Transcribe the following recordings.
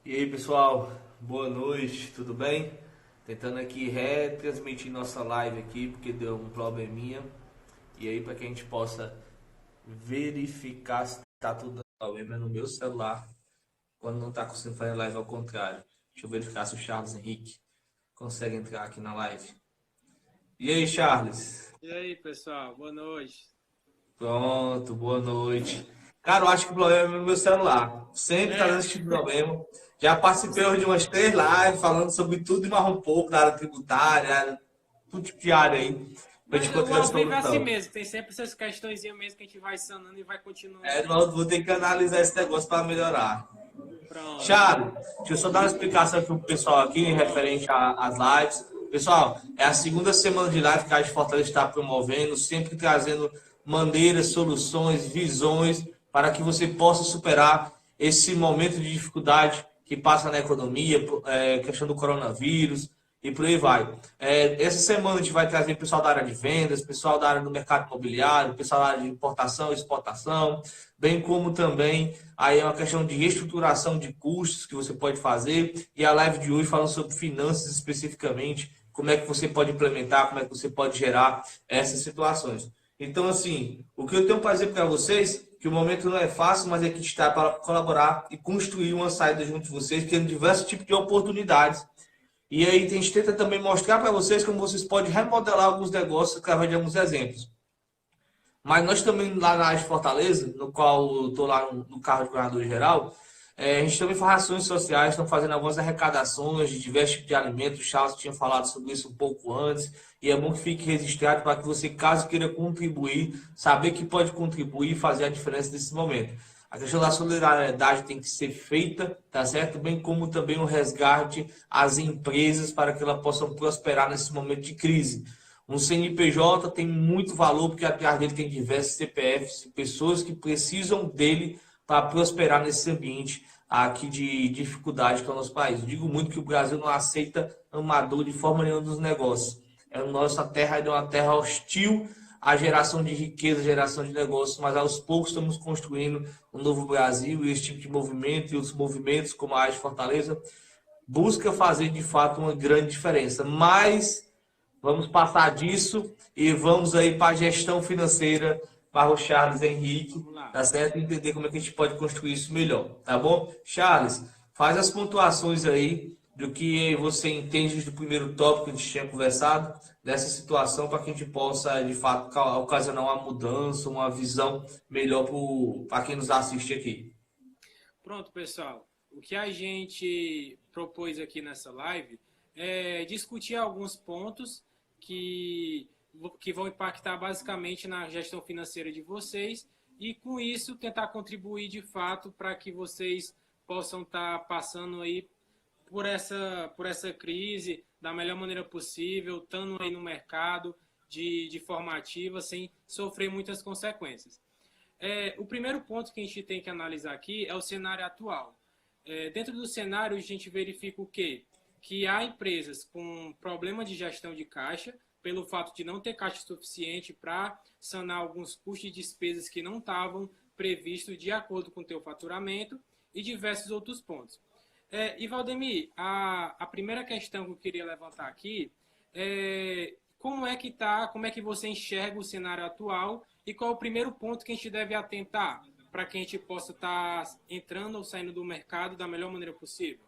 E aí pessoal, boa noite, tudo bem? Tentando aqui retransmitir nossa live aqui porque deu um probleminha. E aí para que a gente possa verificar se tá tudo dando problema no meu celular quando não tá conseguindo fazer live ao contrário. Deixa eu verificar se o Charles Henrique consegue entrar aqui na live. E aí Charles? E aí, pessoal, boa noite. Pronto, boa noite. Cara, eu acho que o problema é no meu celular. Sempre tá dando esse tipo de problema. Já participei hoje de umas 3 lives falando sobre tudo e mais um pouco da área tributária, todo tipo de área aí, pra gente Mas o encontrar a ao vivo é assim solução. mesmo, tem sempre essas questões mesmo que a gente vai sanando e vai continuando. É, mas eu vou ter que analisar esse negócio para melhorar. Pronto. Charles, deixa eu só dar uma explicação para o pessoal aqui referente às lives. Pessoal, é a segunda semana de live que a Arte Fortaleza está promovendo, sempre trazendo maneiras, soluções, visões para que você possa superar esse momento de dificuldade que passa na economia, questão do coronavírus e por aí vai. Essa semana a gente vai trazer pessoal da área de vendas, pessoal da área do mercado imobiliário, pessoal da área de importação e exportação, bem como também aí é uma questão de reestruturação de custos que você pode fazer. E a live de hoje falando sobre finanças especificamente, como é que você pode implementar, como é que você pode gerar essas situações. Então, assim, o que eu tenho para dizer para vocês, que o momento não é fácil, mas é que a gente está para colaborar e construir uma saída junto de vocês, tendo diversos tipos de oportunidades. E aí a gente tenta também mostrar para vocês como vocês podem remodelar alguns negócios através de alguns exemplos. Mas nós também lá na área de Fortaleza, no qual eu estou lá no carro de governador geral, a gente também faz ações sociais, estão fazendo algumas arrecadações de diversos tipos de alimentos. O Charles tinha falado sobre isso um pouco antes, e é bom que fique registrado para que você, caso queira contribuir, saber que pode contribuir e fazer a diferença nesse momento. A questão da solidariedade tem que ser feita, tá certo? Bem como também o resgate às empresas para que elas possam prosperar nesse momento de crise. Um CNPJ tem muito valor porque atrás dele tem diversos CPFs, pessoas que precisam dele para prosperar nesse ambiente aqui de dificuldade que é o nosso país. Eu digo muito que o Brasil não aceita amador de forma nenhuma dos negócios. Nossa terra é uma terra hostil à geração de riqueza, geração de negócios, mas aos poucos estamos construindo um novo Brasil e esse tipo de movimento e outros movimentos, como a Arte Fortaleza, busca fazer de fato uma grande diferença. Mas vamos passar disso e vamos aí para a gestão financeira para o Charles Henrique, Vamos lá. tá certo? Entender como é que a gente pode construir isso melhor, tá bom? Charles, faz as pontuações aí do que você entende do primeiro tópico que a gente tinha conversado, dessa situação, para que a gente possa, de fato, ocasionar uma mudança, uma visão melhor para quem nos assiste aqui. Pronto, pessoal. O que a gente propôs aqui nessa live é discutir alguns pontos que, que vão impactar basicamente na gestão financeira de vocês e, com isso, tentar contribuir de fato para que vocês possam estar passando aí por essa crise da melhor maneira possível, estando aí no mercado de forma ativa, sem sofrer muitas consequências. O primeiro ponto que a gente tem que analisar aqui é o cenário atual. Dentro do cenário, a gente verifica o quê? Que há empresas com problema de gestão de caixa, pelo fato de não ter caixa suficiente para sanar alguns custos e despesas que não estavam previstos de acordo com o teu faturamento e diversos outros pontos. E Valdemir, a primeira questão que eu queria levantar aqui é como é que como é que você enxerga o cenário atual e qual é o primeiro ponto que a gente deve atentar para que a gente possa estar entrando ou saindo do mercado da melhor maneira possível?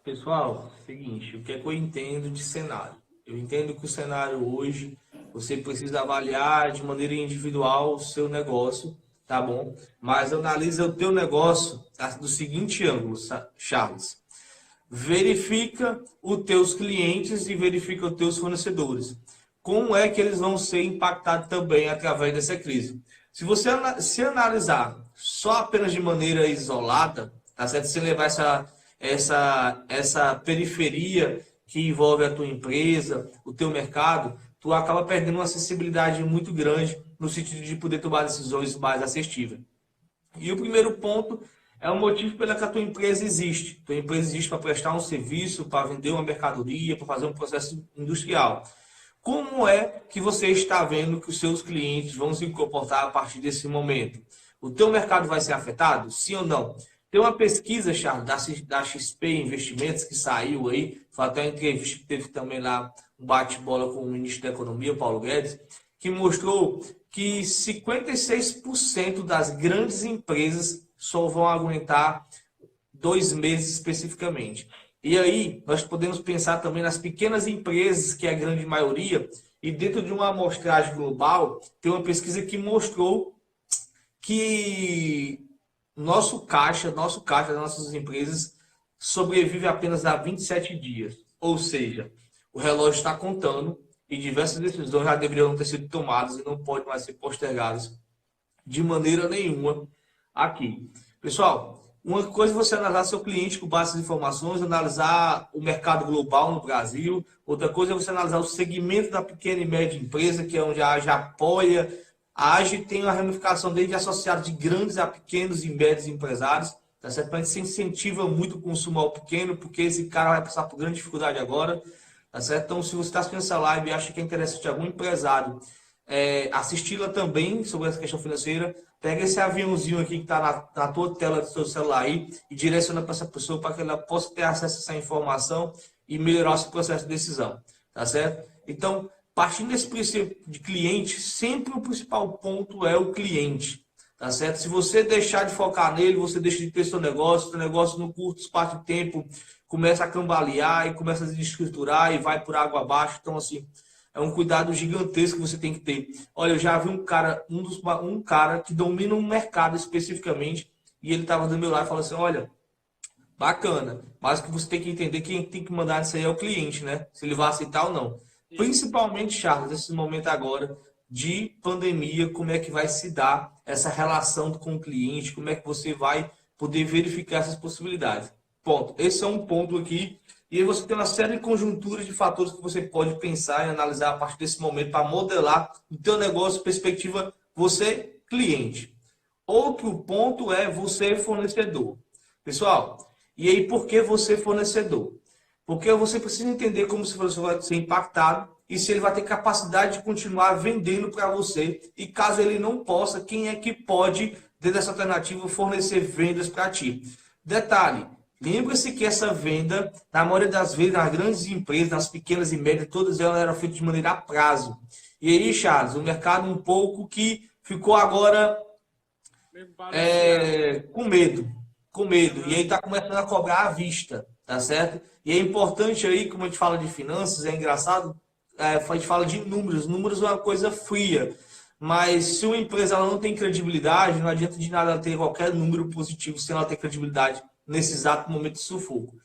Pessoal, seguinte, o que é que eu entendo de cenário? Eu entendo que o cenário hoje você precisa avaliar de maneira individual o seu negócio, tá bom? Mas analisa o teu negócio do seguinte ângulo, Charles. Verifica os teus clientes e verifica os teus fornecedores. Como é que eles vão ser impactados também através dessa crise? Se você se analisar só apenas de maneira isolada, tá certo? Se levar essa periferia que envolve a tua empresa, o teu mercado, tu acaba perdendo uma acessibilidade muito grande no sentido de poder tomar decisões mais assertivas. E o primeiro ponto é o motivo pelo que a tua empresa existe. Tua empresa existe para prestar um serviço, para vender uma mercadoria, para fazer um processo industrial. Como é que você está vendo que os seus clientes vão se comportar a partir desse momento? O teu mercado vai ser afetado? Sim ou não? Tem uma pesquisa, Charles, da XP Investimentos, que saiu aí, foi até uma entrevista que teve também lá, um bate-bola com o ministro da Economia, Paulo Guedes, que mostrou que 56% das grandes empresas só vão aguentar 2 meses especificamente. E aí, nós podemos pensar também nas pequenas empresas, que é a grande maioria, e dentro de uma amostragem global, tem uma pesquisa que mostrou que nosso caixa das nossas empresas sobrevive apenas a 27 dias. Ou seja, o relógio está contando e diversas decisões já deveriam ter sido tomadas e não podem mais ser postergadas de maneira nenhuma aqui. Pessoal, uma coisa é você analisar seu cliente com base em informações, analisar o mercado global no Brasil. Outra coisa é você analisar o segmento da pequena e média empresa, que é onde a AGE apoia. A AGE tem uma ramificação desde associados de grandes a pequenos e médios empresários. Tá certo? A gente se incentiva muito o consumo ao pequeno, porque esse cara vai passar por grande dificuldade agora. Tá certo? Então, se você está assistindo essa live e acha que é interessante algum empresário assisti-la também sobre essa questão financeira, pega esse aviãozinho aqui que está na tua tela do seu celular aí e direciona para essa pessoa para que ela possa ter acesso a essa informação e melhorar o seu processo de decisão, tá certo? Então, partindo desse princípio de cliente, sempre o principal ponto é o cliente, tá certo? Se você deixar de focar nele, você deixa de ter seu negócio no curto espaço de tempo começa a cambalear e começa a desestruturar e vai por água abaixo. Então, assim, é um cuidado gigantesco que você tem que ter. Olha, eu já vi um cara que domina um mercado especificamente e ele estava do meu lado e falou assim, olha, bacana, mas o que você tem que entender, quem tem que mandar isso aí é o cliente, né? Se ele vai aceitar ou não. Principalmente, Charles, nesse momento agora de pandemia, como é que vai se dar essa relação com o cliente, como é que você vai poder verificar essas possibilidades. Ponto. Esse é um ponto aqui. E aí você tem uma série de conjunturas de fatores que você pode pensar e analisar a partir desse momento para modelar o teu negócio, perspectiva você, cliente. Outro ponto é você, fornecedor. Pessoal, e aí por que você, fornecedor? Porque você precisa entender como esse fornecedor vai ser impactado e se ele vai ter capacidade de continuar vendendo para você. E caso ele não possa, quem é que pode, dentro dessa alternativa, fornecer vendas para ti? Detalhe. Lembre-se que essa venda, na maioria das vezes, nas grandes empresas, nas pequenas e médias, todas elas eram feitas de maneira a prazo. E aí, Charles, o mercado um pouco que ficou agora com medo. Com medo. E aí está começando a cobrar à vista, tá certo? E é importante aí, como a gente fala de finanças, é engraçado, a gente fala de números. Números é uma coisa fria. Mas se uma empresa ela não tem credibilidade, não adianta de nada ter qualquer número positivo se ela ter credibilidade nesse exato momento de sufoco.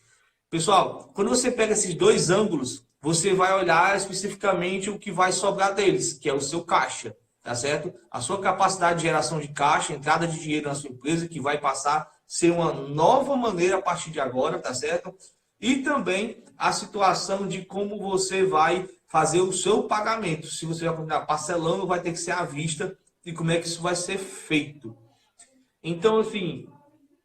Pessoal, quando você pega esses dois ângulos, você vai olhar especificamente o que vai sobrar deles, que é o seu caixa, tá certo? A sua capacidade de geração de caixa, entrada de dinheiro na sua empresa, que vai passar a ser uma nova maneira a partir de agora, tá certo? E também a situação de como você vai fazer o seu pagamento. Se você vai continuar parcelando, vai ter que ser à vista e como é que isso vai ser feito. Então, assim,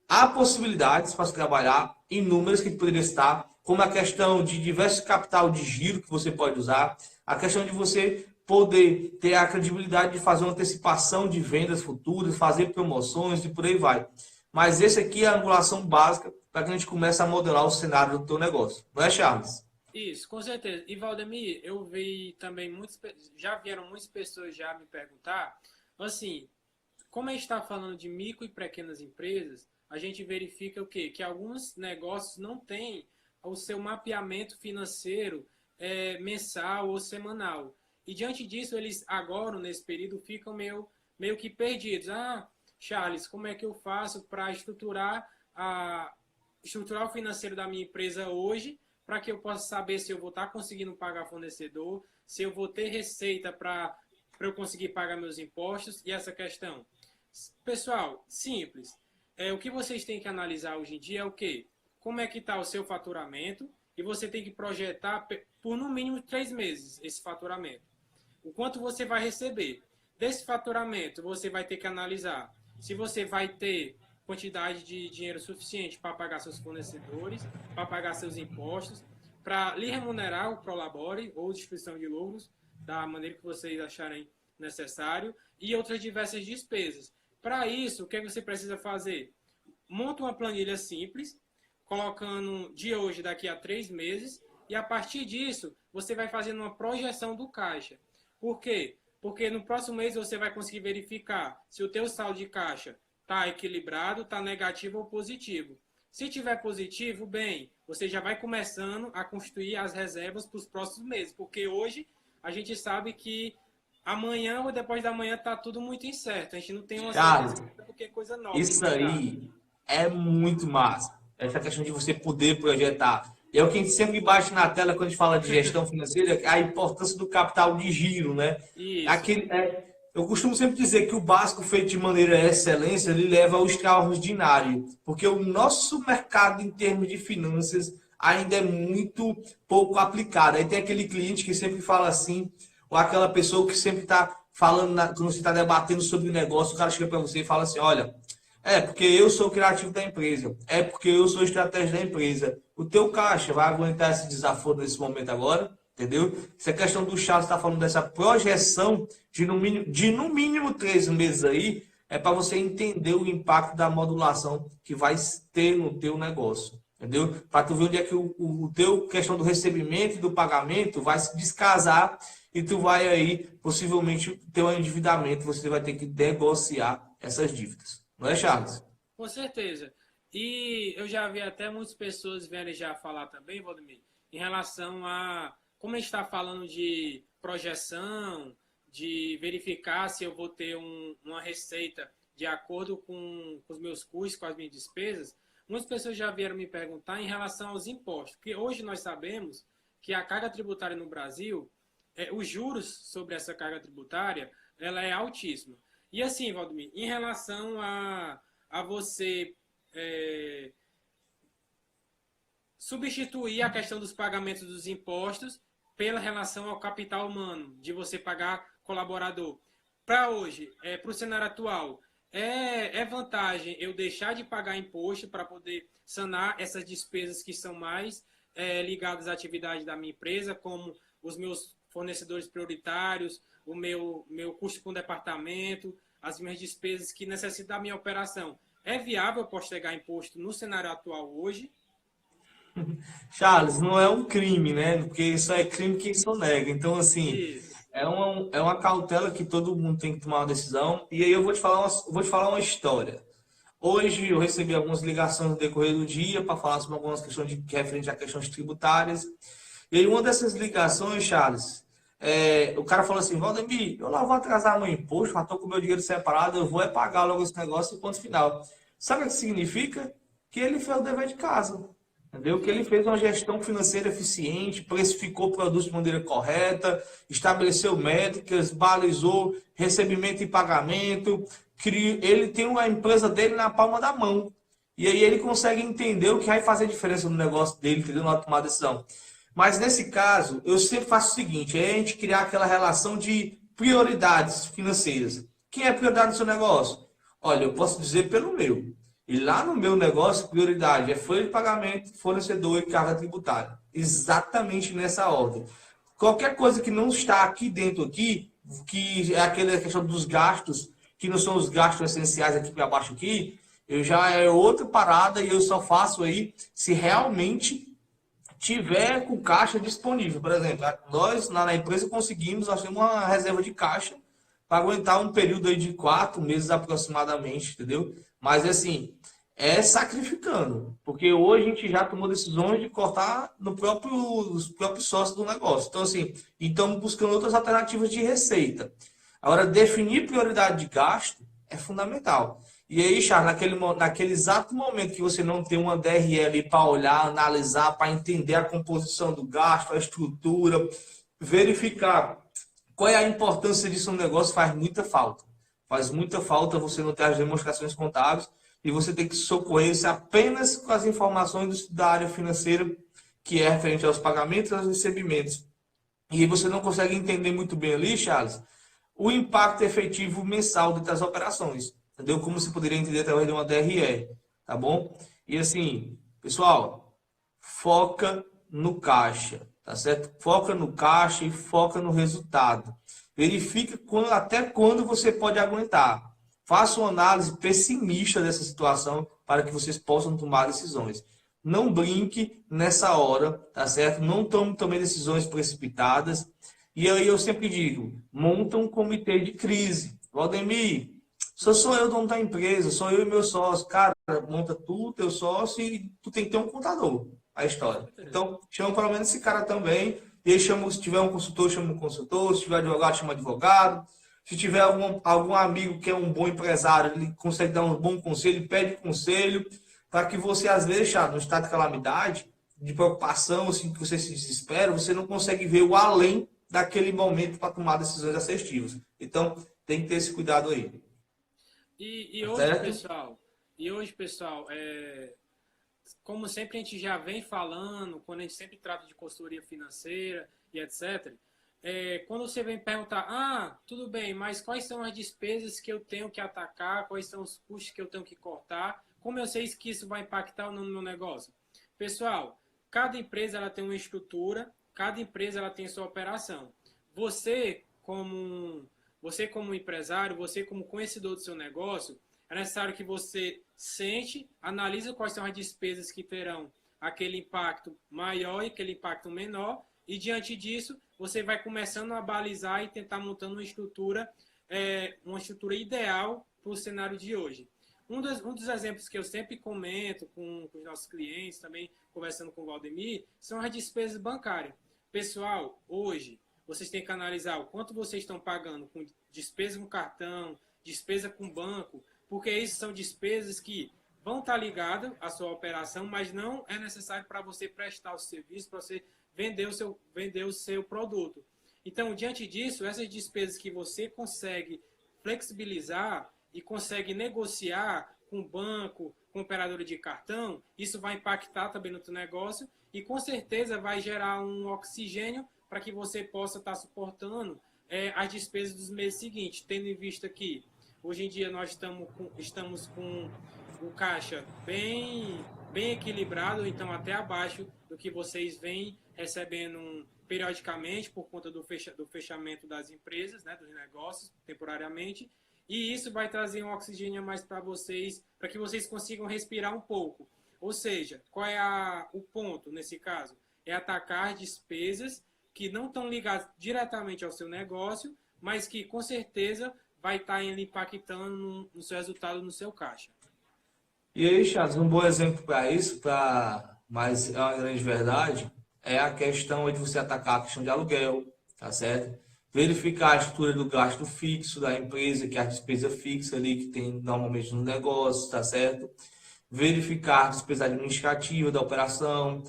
há possibilidades para se trabalhar, inúmeras que poderiam estar, como a questão de diverso capital de giro que você pode usar, a questão de você poder ter a credibilidade de fazer uma antecipação de vendas futuras, fazer promoções e por aí vai. Mas esse aqui é a angulação básica para que a gente comece a modelar o cenário do teu negócio. Não é, Charles? Isso, com certeza. E, Valdemir, eu vi também já vieram muitas pessoas já me perguntar, assim, como a gente está falando de micro e pequenas empresas, a gente verifica o quê? Que alguns negócios não têm o seu mapeamento financeiro mensal ou semanal. E diante disso, eles agora, nesse período, ficam meio que perdidos. Ah, Charles, como é que eu faço para estruturar o financeiro da minha empresa hoje, para que eu possa saber se eu vou estar conseguindo pagar fornecedor, se eu vou ter receita para eu conseguir pagar meus impostos e essa questão. Pessoal, simples. O que vocês têm que analisar hoje em dia é o quê? Como é que está o seu faturamento e você tem que projetar por no mínimo 3 meses esse faturamento. O quanto você vai receber. Desse faturamento, você vai ter que analisar se você vai ter quantidade de dinheiro suficiente para pagar seus fornecedores, para pagar seus impostos, para lhe remunerar o Prolabore ou distribuição de lucros, da maneira que vocês acharem necessário, e outras diversas despesas. Para isso, o que você precisa fazer? monta uma planilha simples, colocando de hoje daqui a 3 meses, e a partir disso, você vai fazendo uma projeção do caixa. Por quê? Porque no próximo mês você vai conseguir verificar se o teu saldo de caixa está equilibrado, está negativo ou positivo. Se tiver positivo, bem, você já vai começando a construir as reservas para os próximos meses, porque hoje a gente sabe que amanhã ou depois da manhã está tudo muito incerto. A gente não tem uma certeza porque é coisa nova. Isso aí é muito massa. Essa questão de você poder projetar. É o que a gente sempre bate na tela quando a gente fala de gestão financeira, a importância do capital de giro, né? Isso. Eu costumo sempre dizer que o básico feito de maneira excelência, ele leva ao extraordinário, porque o nosso mercado em termos de finanças ainda é muito pouco aplicado. Aí tem aquele cliente que sempre fala assim, ou aquela pessoa que sempre está falando, quando você está debatendo sobre o negócio, o cara chega para você e fala assim, olha, é porque eu sou o criativo da empresa, é porque eu sou a estratégia da empresa. O teu caixa vai aguentar esse desaforo nesse momento agora? Entendeu? Essa questão do Charles está falando dessa projeção de no mínimo 3 meses aí, é para você entender o impacto da modulação que vai ter no teu negócio. Entendeu? Para tu ver onde é que o teu questão do recebimento e do pagamento vai se descasar e tu vai aí possivelmente ter um endividamento, você vai ter que negociar essas dívidas. Não é, Charles? Com certeza. E eu já vi até muitas pessoas verem já falar também, Valdemir, em relação a como a gente está falando de projeção, de verificar se eu vou ter uma receita de acordo com os meus custos, com as minhas despesas, muitas pessoas já vieram me perguntar em relação aos impostos, porque hoje nós sabemos que a carga tributária no Brasil, os juros sobre essa carga tributária, ela é altíssima. E assim, Valdemir, em relação a você substituir a questão dos pagamentos dos impostos pela relação ao capital humano, de você pagar colaborador. Para hoje, para o cenário atual, é vantagem eu deixar de pagar imposto para poder sanar essas despesas que são mais ligadas à atividade da minha empresa, como os meus fornecedores prioritários, o meu custo com o departamento, as minhas despesas que necessitam da minha operação. É viável postergar imposto no cenário atual hoje? Charles, não é um crime, né? Porque isso é crime quem sonega. Então, assim, Isso. é uma cautela que todo mundo tem que tomar uma decisão. E aí eu vou te falar uma história. Hoje eu recebi algumas ligações no decorrer do dia para falar sobre algumas questões referentes a questões tributárias. E aí uma dessas ligações, Charles, o cara falou assim, Valdemir, eu lá vou atrasar meu imposto, já estou com meu dinheiro separado, eu vou pagar logo esse negócio e ponto final. Sabe o que significa? Que ele fez o dever de casa. Entendeu? Que ele fez uma gestão financeira eficiente, precificou produtos de maneira correta, estabeleceu métricas, balizou recebimento e pagamento, ele tem a empresa dele na palma da mão. E aí ele consegue entender o que vai fazer diferença no negócio dele, entendeu? Na tomar decisão. Mas nesse caso, eu sempre faço o seguinte, é a gente criar aquela relação de prioridades financeiras. Quem é prioridade no seu negócio? Olha, eu posso dizer pelo meu. E lá no meu negócio, prioridade é folha de pagamento, fornecedor e carga tributária. Exatamente nessa ordem. Qualquer coisa que não está aqui dentro, que é aquela questão dos gastos, que não são os gastos essenciais aqui para baixo aqui, eu já é outra parada e eu só faço aí se realmente tiver com caixa disponível. Por exemplo, nós na empresa nós temos uma reserva de caixa para aguentar um período aí de 4 meses aproximadamente, entendeu? Mas assim, é sacrificando, porque hoje a gente já tomou decisões de cortar os próprios sócios do negócio. Então assim, estamos buscando outras alternativas de receita. Agora, definir prioridade de gasto é fundamental. E aí, Charles, naquele exato momento que você não tem uma DRE ali para olhar, analisar, para entender a composição do gasto, a estrutura, verificar qual é a importância disso no negócio, faz muita falta. Faz muita falta você não ter as demonstrações contábeis e você tem que socorrer-se apenas com as informações da área financeira, que é referente aos pagamentos e aos recebimentos. E você não consegue entender muito bem ali, Charles, o impacto efetivo mensal das operações. Entendeu? Como você poderia entender através de uma DRE, tá bom? E assim, pessoal, foca no caixa, tá certo? Foca no caixa e foca no resultado. Verifica até quando você pode aguentar. faça uma análise pessimista dessa situação para que vocês possam tomar decisões. Não brinque nessa hora, tá certo? Não tome também decisões precipitadas. E aí eu sempre digo, monta um comitê de crise. Valdemir, sou eu dono da empresa, sou eu e meu sócio. Cara, monta tu, teu sócio, e tu tem que ter um contador, a história. Então, chama pelo menos esse cara também. E aí chama, se tiver um consultor, chama um consultor. Se tiver advogado, chama advogado. Se tiver algum amigo que é um bom empresário, ele consegue dar um bom conselho, pede conselho, para que você, às vezes, no estado de calamidade, de preocupação, assim, que você se desespera, você não consegue ver o além daquele momento para tomar decisões assertivas. Então, tem que ter esse cuidado aí. E hoje, pessoal, como sempre a gente já vem falando, quando a gente sempre trata de consultoria financeira e etc., quando você vem perguntar, tudo bem, mas quais são as despesas que eu tenho que atacar, quais são os custos que eu tenho que cortar, como eu sei que isso vai impactar ou não no meu negócio? Pessoal, cada empresa ela tem uma estrutura, cada empresa ela tem sua operação. Você como empresário, você como conhecedor do seu negócio, é necessário que você sente, analise quais são as despesas que terão aquele impacto maior e aquele impacto menor, e diante disso, você vai começando a balizar e tentar montando uma estrutura ideal para o cenário de hoje. Um dos exemplos que eu sempre comento com os nossos clientes, também conversando com o Valdemir, são as despesas bancárias. Pessoal, hoje, vocês têm que analisar o quanto vocês estão pagando com despesa com cartão, despesa com banco, porque isso são despesas que vão estar ligadas à sua operação, mas não é necessário para você prestar o serviço, para você vender o seu produto. Então, diante disso, essas despesas que você consegue flexibilizar e consegue negociar com o banco, com operadora de cartão, isso vai impactar também no seu negócio e com certeza vai gerar um oxigênio para que você possa estar suportando as despesas dos meses seguintes, tendo em vista que hoje em dia nós estamos com o caixa bem equilibrado, então até abaixo do que vocês vêm recebendo periodicamente por conta do fechamento das empresas, né, dos negócios, temporariamente, e isso vai trazer um oxigênio a mais para vocês, para que vocês consigam respirar um pouco. Ou seja, qual é o ponto nesse caso? É atacar despesas que não estão ligadas diretamente ao seu negócio, mas que com certeza vai estar impactando no seu resultado, no seu caixa. E aí, Charles, um bom exemplo para isso, mas é uma grande verdade, é a questão de você atacar a questão de aluguel, tá certo? Verificar a estrutura do gasto fixo da empresa, que é a despesa fixa ali que tem normalmente no negócio, tá certo? Verificar a despesa administrativa da operação.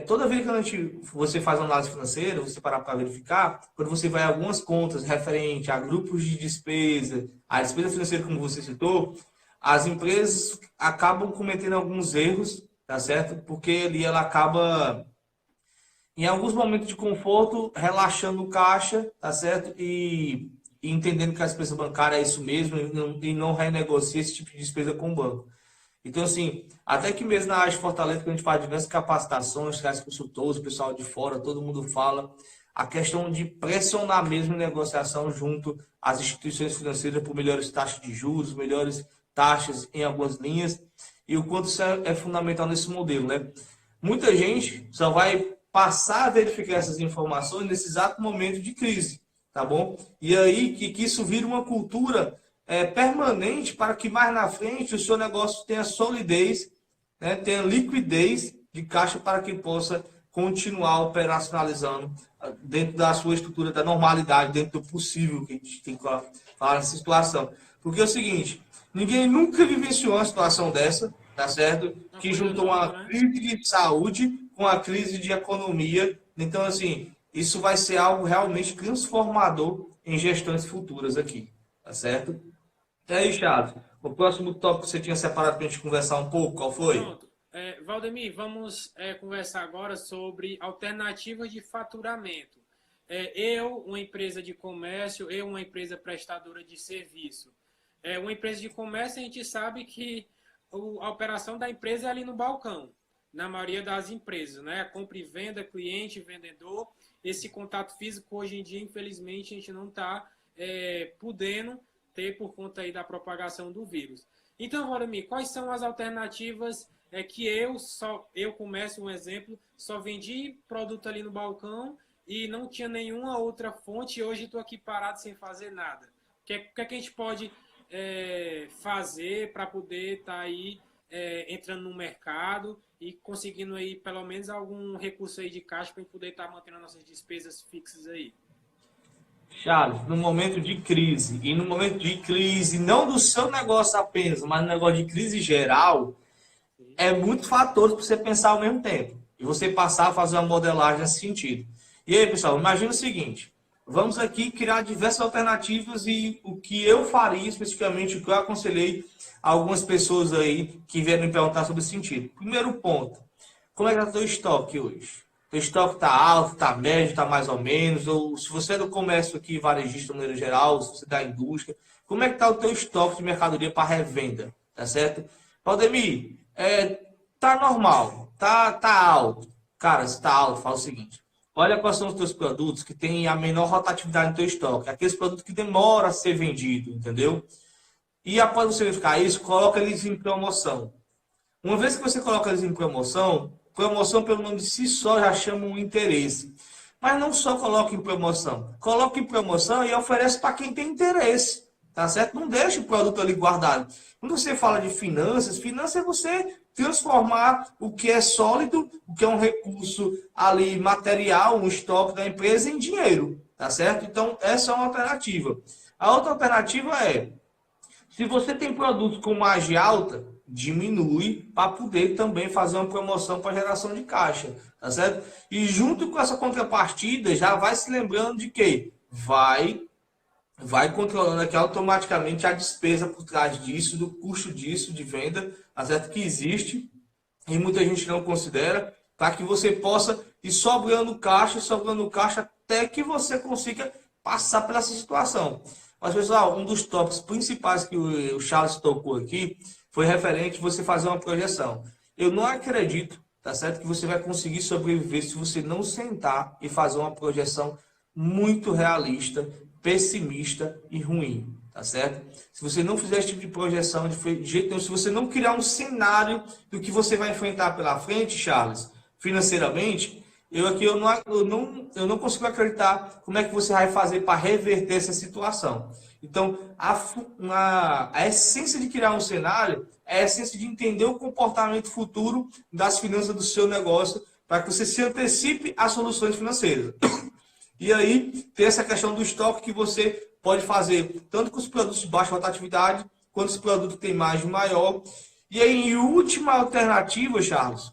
Toda vez que você faz uma análise financeira, você parar para verificar, quando você vai a algumas contas referente a grupos de despesa, a despesa financeira, como você citou, as empresas acabam cometendo alguns erros, tá certo? Porque ali ela acaba, em alguns momentos de conforto, relaxando o caixa, tá certo? E entendendo que a despesa bancária é isso mesmo e não renegocia esse tipo de despesa com o banco. Então, assim, até que mesmo na área de Fortaleza, que a gente faz diversas capacitações, traz consultores, o pessoal de fora, todo mundo fala, a questão de pressionar mesmo em negociação junto às instituições financeiras por melhores taxas de juros, melhores taxas em algumas linhas, e o quanto isso é fundamental nesse modelo, né? Muita gente só vai passar a verificar essas informações nesse exato momento de crise, tá bom? E aí que isso vira uma cultura permanente para que mais na frente o seu negócio tenha solidez, né, tenha liquidez de caixa para que possa continuar operacionalizando dentro da sua estrutura da normalidade, dentro do possível que a gente tem que falar nessa situação. Porque é o seguinte, ninguém nunca vivenciou uma situação dessa, tá certo? Que juntou uma crise de saúde com a crise de economia. Então, assim, isso vai ser algo realmente transformador em gestões futuras aqui, tá certo? E aí, Charles, o próximo tópico que você tinha separado para a gente conversar um pouco, qual foi? Pronto. Valdemir, vamos conversar agora sobre alternativas de faturamento. Uma empresa de comércio, uma empresa prestadora de serviço. Uma empresa de comércio, a gente sabe que a operação da empresa é ali no balcão, na maioria das empresas, né? Compra e venda, cliente, vendedor. Esse contato físico, hoje em dia, infelizmente, a gente não está podendo ter por conta aí da propagação do vírus. Então, Valdemir, quais são as alternativas que eu começo um exemplo, só vendi produto ali no balcão e não tinha nenhuma outra fonte e hoje estou aqui parado sem fazer nada. O que é que a gente pode fazer para poder estar aí entrando no mercado e conseguindo aí pelo menos algum recurso aí de caixa para poder estar mantendo as nossas despesas fixas aí? Charles, no momento de crise, e no momento de crise, não do seu negócio apenas, mas no negócio de crise geral, é muito fatores para você pensar ao mesmo tempo. E você passar a fazer uma modelagem nesse sentido. E aí, pessoal, imagina o seguinte. Vamos aqui criar diversas alternativas e o que eu faria, especificamente, o que eu aconselhei a algumas pessoas aí que vieram me perguntar sobre esse sentido. Primeiro ponto, como é que está o teu estoque hoje? Teu estoque está alto, está médio, está mais ou menos? Ou se você é do comércio aqui, varejista de maneira geral, se você é da indústria, como é que está o teu estoque de mercadoria para revenda? Tá certo? Valdemir, tá normal, tá alto. Cara, se tá alto, fala o seguinte. Olha quais são os teus produtos que têm a menor rotatividade no teu estoque. Aqueles produtos que demoram a ser vendido, entendeu? E após você verificar isso, coloca eles em promoção. Uma vez que você coloca eles em promoção, promoção pelo nome de si só já chama um interesse. Mas não só coloque em promoção. Coloque em promoção e oferece para quem tem interesse. Tá certo? Não deixe o produto ali guardado. Quando você fala de finanças, finanças é você transformar o que é sólido, o que é um recurso ali material, um estoque da empresa em dinheiro. Tá certo? Então, essa é uma alternativa. A outra alternativa é, se você tem produtos com margem alta, diminui para poder também fazer uma promoção para geração de caixa, tá certo? E junto com essa contrapartida, já vai se lembrando de que vai controlando aqui automaticamente a despesa por trás disso, do custo disso de venda, tá certo? Que existe e muita gente não considera, para que você possa ir sobrando caixa até que você consiga passar por essa situação. Mas, pessoal, um dos tópicos principais que o Charles tocou aqui foi referente a você fazer uma projeção. Eu não acredito, tá certo, que você vai conseguir sobreviver se você não sentar e fazer uma projeção muito realista, pessimista e ruim, tá certo? Se você não fizer esse tipo de projeção de jeito nenhum, se você não criar um cenário do que você vai enfrentar pela frente, Charles, financeiramente, eu não consigo acreditar como é que você vai fazer para reverter essa situação. Então, a essência de criar um cenário é a essência de entender o comportamento futuro das finanças do seu negócio para que você se antecipe às soluções financeiras. E aí, tem essa questão do estoque que você pode fazer tanto com os produtos de baixa rotatividade, quanto os produtos que têm margem maior. E aí, em última alternativa, Charles,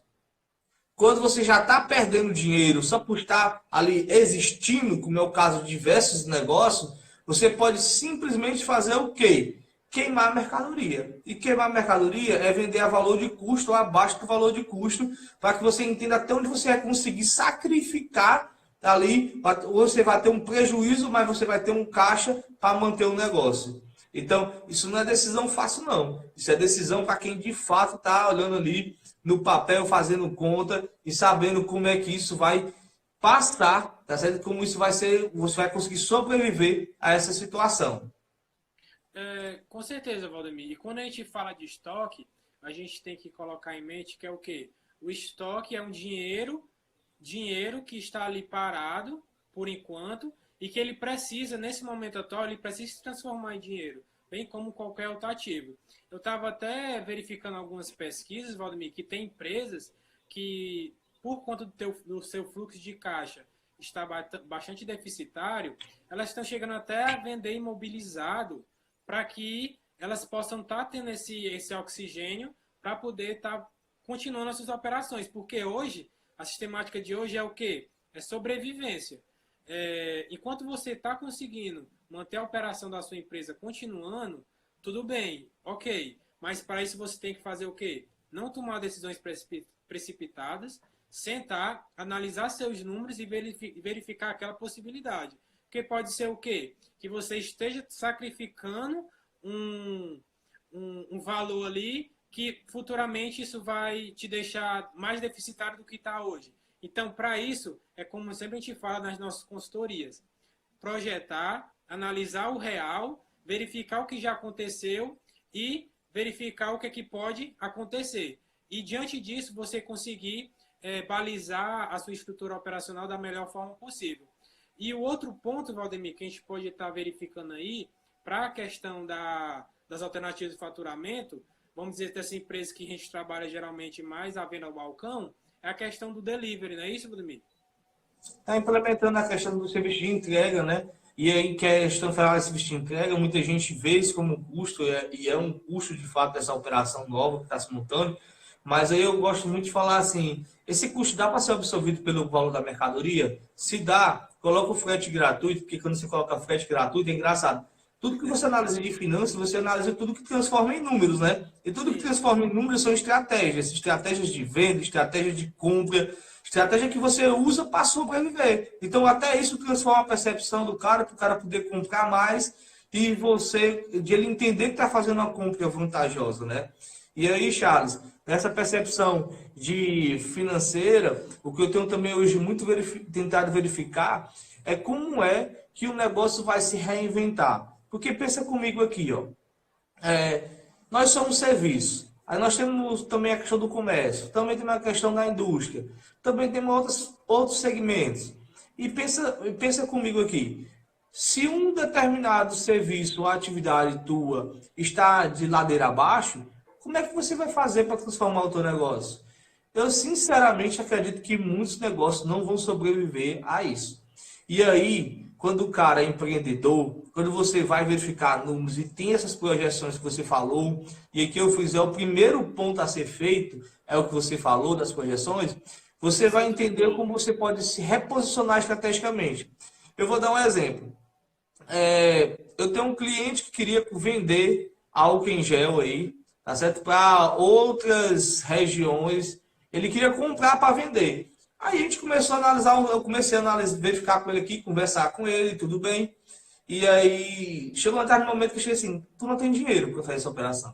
quando você já está perdendo dinheiro só por estar ali existindo, como é o caso de diversos negócios, você pode simplesmente fazer o quê? Queimar a mercadoria. E queimar a mercadoria é vender a valor de custo ou abaixo do valor de custo, para que você entenda até onde você vai conseguir sacrificar ali, você vai ter um prejuízo, mas você vai ter um caixa para manter o negócio. Então, isso não é decisão fácil, não. Isso é decisão para quem de fato está olhando ali no papel, fazendo conta e sabendo como é que isso vai passar, tá certo? Como isso vai ser, você vai conseguir sobreviver a essa situação. Com certeza, Valdemir. E quando a gente fala de estoque, a gente tem que colocar em mente que é o quê? O estoque é um dinheiro que está ali parado por enquanto e que ele precisa, nesse momento atual, ele precisa se transformar em dinheiro, bem como qualquer outro ativo. Eu estava até verificando algumas pesquisas, Valdemir, que tem empresas que, por conta do seu fluxo de caixa está bastante deficitário, elas estão chegando até a vender imobilizado para que elas possam estar tendo esse oxigênio para poder estar continuando as suas operações. Porque hoje, a sistemática de hoje é o quê? É sobrevivência. Enquanto você está conseguindo manter a operação da sua empresa continuando, tudo bem, ok. Mas para isso você tem que fazer o quê? Não tomar decisões precipitadas, sentar, analisar seus números e verificar aquela possibilidade. Porque pode ser o quê? Que você esteja sacrificando um valor ali que futuramente isso vai te deixar mais deficitário do que está hoje. Então, para isso, é como sempre a gente fala nas nossas consultorias, projetar, analisar o real, verificar o que já aconteceu e verificar o que é que pode acontecer. E diante disso, você conseguir balizar a sua estrutura operacional da melhor forma possível. E o outro ponto, Valdemir, que a gente pode estar verificando aí, para a questão das alternativas de faturamento, vamos dizer, dessa empresa que a gente trabalha geralmente mais a venda ao balcão, é a questão do delivery, não é isso, Valdemir? Está implementando a questão do serviço de entrega, né? E aí, questão de falar de serviço de entrega, muita gente vê isso como custo, e é um custo de fato dessa operação nova que está se montando. Mas aí eu gosto muito de falar assim, esse custo dá para ser absorvido pelo valor da mercadoria? Se dá, coloca o frete gratuito, porque quando você coloca frete gratuito, é engraçado. Tudo que você analisa de finanças, você analisa tudo que transforma em números, né? E tudo que transforma em números são estratégias de venda, estratégias de compra, estratégia que você usa para sobreviver. Então, até isso transforma a percepção do cara, para o cara poder comprar mais e de ele entender que está fazendo uma compra vantajosa, né? E aí, Charles, nessa percepção de financeira, o que eu tenho também hoje muito tentado verificar é como é que o negócio vai se reinventar. Porque pensa comigo aqui, ó. Nós somos serviço. Aí nós temos também a questão do comércio, também temos a questão da indústria, também temos outros segmentos. E pensa comigo aqui. Se um determinado serviço ou atividade tua está de ladeira abaixo, como é que você vai fazer para transformar o teu negócio? Eu sinceramente acredito que muitos negócios não vão sobreviver a isso. E aí, quando o cara é empreendedor, quando você vai verificar números e tem essas projeções que você falou, e aqui eu fiz o primeiro ponto a ser feito, é o que você falou das projeções, você vai entender como você pode se reposicionar estrategicamente. Eu vou dar um exemplo. Eu tenho um cliente que queria vender álcool em gel aí, tá certo? Para outras regiões, ele queria comprar para vender. Aí a gente começou a analisar, eu comecei a verificar com ele aqui, conversar com ele, tudo bem. E aí chegou um determinado momento que eu cheguei assim, tu não tem dinheiro para fazer essa operação.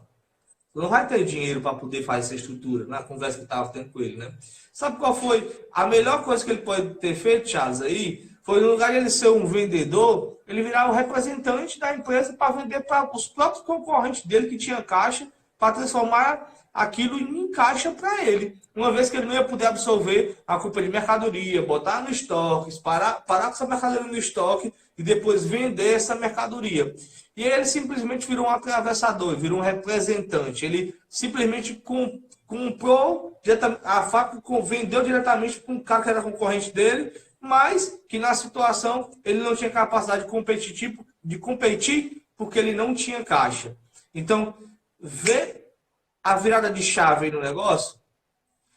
Tu não vai ter dinheiro para poder fazer essa estrutura, na conversa que eu estava tendo com ele, né? Sabe qual foi a melhor coisa que ele pode ter feito, Charles, aí? Foi no lugar de ele ser um vendedor, ele virar o representante da empresa para vender para os próprios concorrentes dele que tinha caixa, para transformar aquilo em caixa para ele. Uma vez que ele não ia poder absorver a compra de mercadoria, botar no estoque, parar com essa mercadoria no estoque e depois vender essa mercadoria. E ele simplesmente virou um atravessador, virou um representante. Ele simplesmente comprou a fábrica, vendeu diretamente para um cara que era concorrente dele, mas que na situação ele não tinha capacidade de competir porque ele não tinha caixa. Então, vê a virada de chave aí no negócio.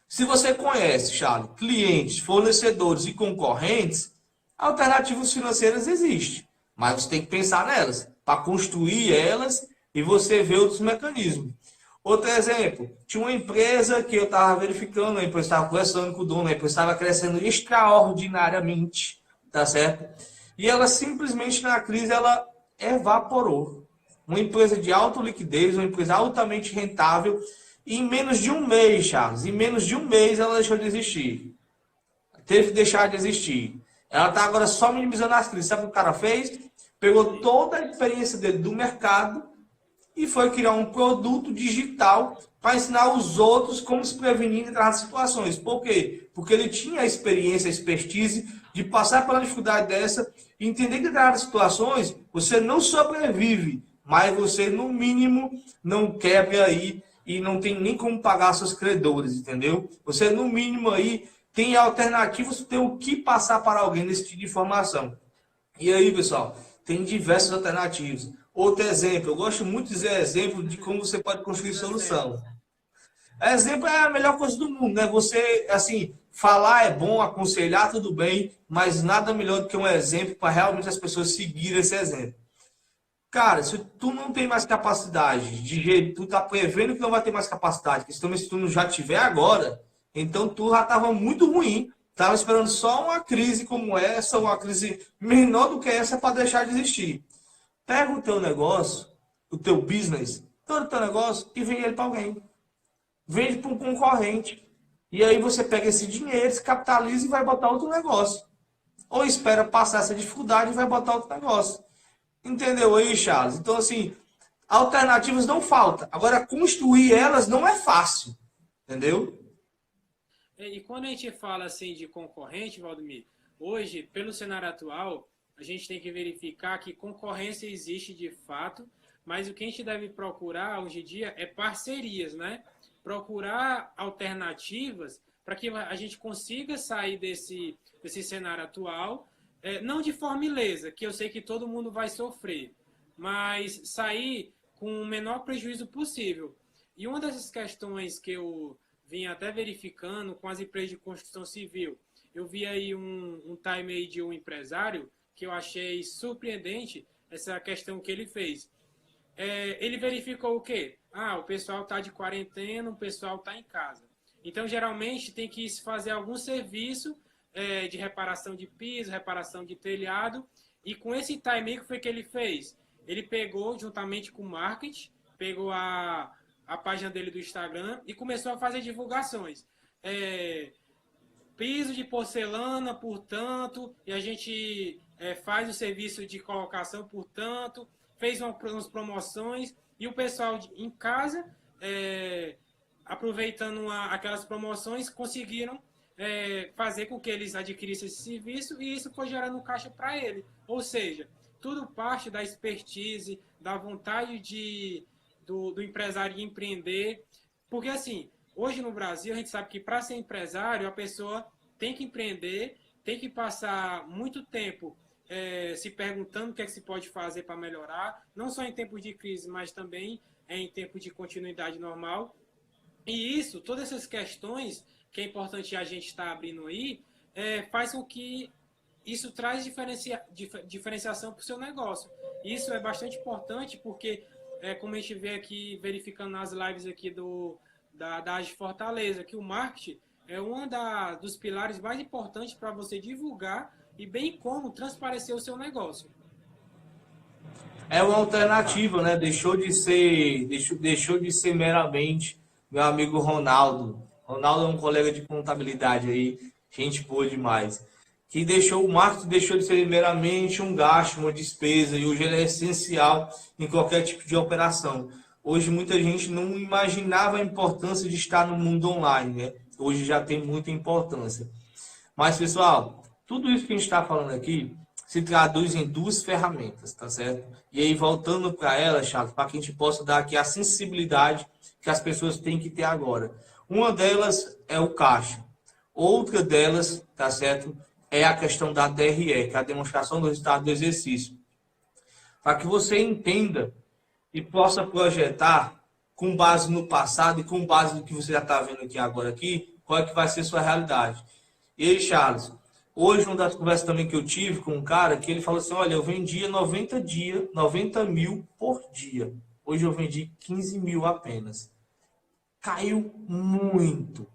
Se você conhece, Charles, clientes, fornecedores e concorrentes, alternativas financeiras existem. Mas você tem que pensar nelas, para construir elas e você ver outros mecanismos. Outro exemplo, tinha uma empresa que eu estava verificando, a empresa estava conversando com o dono, a empresa estava crescendo extraordinariamente, tá certo? E ela simplesmente na crise, ela evaporou. Uma empresa de alta liquidez, uma empresa altamente rentável, e em menos de um mês, Charles, em menos de um mês ela deixou de existir. Teve que deixar de existir. Ela está agora só minimizando as crises. Sabe o que o cara fez? Pegou toda a experiência dele do mercado e foi criar um produto digital para ensinar os outros como se prevenir em determinadas situações. Por quê? Porque ele tinha a experiência, a expertise de passar pela dificuldade dessa e entender que em determinadas situações você não sobrevive, mas você, no mínimo, não quebra aí e não tem nem como pagar seus credores, entendeu? Você, no mínimo, aí tem alternativas, tem o que passar para alguém nesse tipo de informação. E aí, pessoal, tem diversas alternativas. Outro exemplo, eu gosto muito de dizer exemplo de como você pode construir solução. Exemplo é a melhor coisa do mundo, né? Você, assim, falar é bom, aconselhar tudo bem, mas nada melhor do que um exemplo para realmente as pessoas seguirem esse exemplo. Cara, se tu não tem mais capacidade de jeito, tu tá prevendo que não vai ter mais capacidade, que se tu não já tiver agora, então tu já estava muito ruim, estava esperando só uma crise como essa, uma crise menor do que essa para deixar de existir. Pega o teu negócio, o teu business, todo o teu negócio e vende ele para alguém. Vende para um concorrente. E aí você pega esse dinheiro, se capitaliza e vai botar outro negócio. Ou espera passar essa dificuldade e vai botar outro negócio. Entendeu aí, Charles? Então, assim, alternativas não faltam. Agora, construir elas não é fácil. Entendeu? E quando a gente fala assim de concorrente, Valdemir, hoje, pelo cenário atual, a gente tem que verificar que concorrência existe de fato, mas o que a gente deve procurar hoje em dia é parcerias, né? Procurar alternativas para que a gente consiga sair desse cenário atual, não de forma ilesa, que eu sei que todo mundo vai sofrer, mas sair com o menor prejuízo possível. E uma dessas questões que eu vim até verificando com as empresas de construção civil, eu vi aí um time aí de um empresário que eu achei surpreendente essa questão que ele fez. Ele verificou o quê? O pessoal está de quarentena, o pessoal está em casa. Então, geralmente, tem que se fazer algum serviço de reparação de piso, reparação de telhado, e com esse time que foi que ele fez? Ele pegou, juntamente com o marketing, pegou a página dele do Instagram e começou a fazer divulgações. Piso de porcelana, portanto, e a gente faz o serviço de colocação, portanto, fez umas promoções e o pessoal em casa, aproveitando aquelas promoções, conseguiram fazer com que eles adquirissem esse serviço e isso foi gerando caixa para ele. Ou seja, tudo parte da expertise, da vontade do empresário empreender, porque assim, hoje no Brasil a gente sabe que para ser empresário a pessoa tem que empreender, tem que passar muito tempo se perguntando o que é que se pode fazer para melhorar, não só em tempos de crise, mas também em tempos de continuidade normal. E isso, todas essas questões que é importante a gente estar abrindo aí, faz com que isso traz diferenciação para o seu negócio. Isso é bastante importante porque, como a gente vê aqui, verificando nas lives aqui da AGE Fortaleza, que o marketing é um dos pilares mais importantes para você divulgar e bem como transparecer o seu negócio. É uma alternativa, né? Deixou de ser meramente meu amigo Ronaldo. Ronaldo é um colega de contabilidade aí, gente boa demais. Que o marketing deixou de ser meramente um gasto, uma despesa, e hoje ele é essencial em qualquer tipo de operação. Hoje muita gente não imaginava a importância de estar no mundo online, né? Hoje já tem muita importância. Mas, pessoal, tudo isso que a gente está falando aqui se traduz em duas ferramentas, tá certo? E aí, voltando para elas, Charles, para que a gente possa dar aqui a sensibilidade que as pessoas têm que ter agora. Uma delas é o caixa. Outra delas, tá certo? É a questão da DRE, que é a demonstração do resultado do exercício. Para que você entenda e possa projetar com base no passado e com base no que você já está vendo aqui agora, qual é que vai ser a sua realidade. E aí, Charles, hoje uma das conversas também que eu tive com um cara, que ele falou assim, olha, eu vendia 90 mil por dia. Hoje eu vendi 15 mil apenas. Caiu muito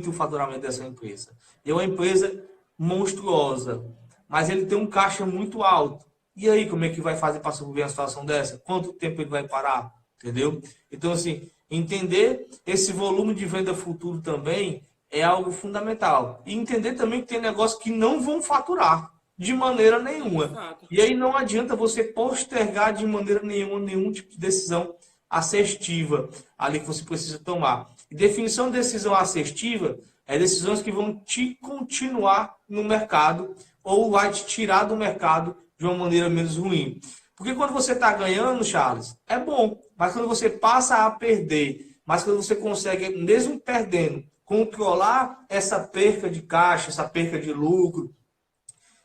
o faturamento dessa empresa. É uma empresa monstruosa, mas ele tem um caixa muito alto. E aí, como é que vai fazer para sobreviver uma situação dessa? Quanto tempo ele vai parar? Entendeu? Então, assim, entender esse volume de venda futuro também é algo fundamental. E entender também que tem negócios que não vão faturar de maneira nenhuma. Exato. E aí não adianta você postergar de maneira nenhuma nenhum tipo de decisão assertiva ali que você precisa tomar. E definição de decisão assertiva é decisões que vão te continuar no mercado ou vai te tirar do mercado de uma maneira menos ruim. Porque quando você está ganhando, Charles, é bom. Mas quando você passa a perder, mas quando você consegue, mesmo perdendo, controlar essa perca de caixa, essa perca de lucro,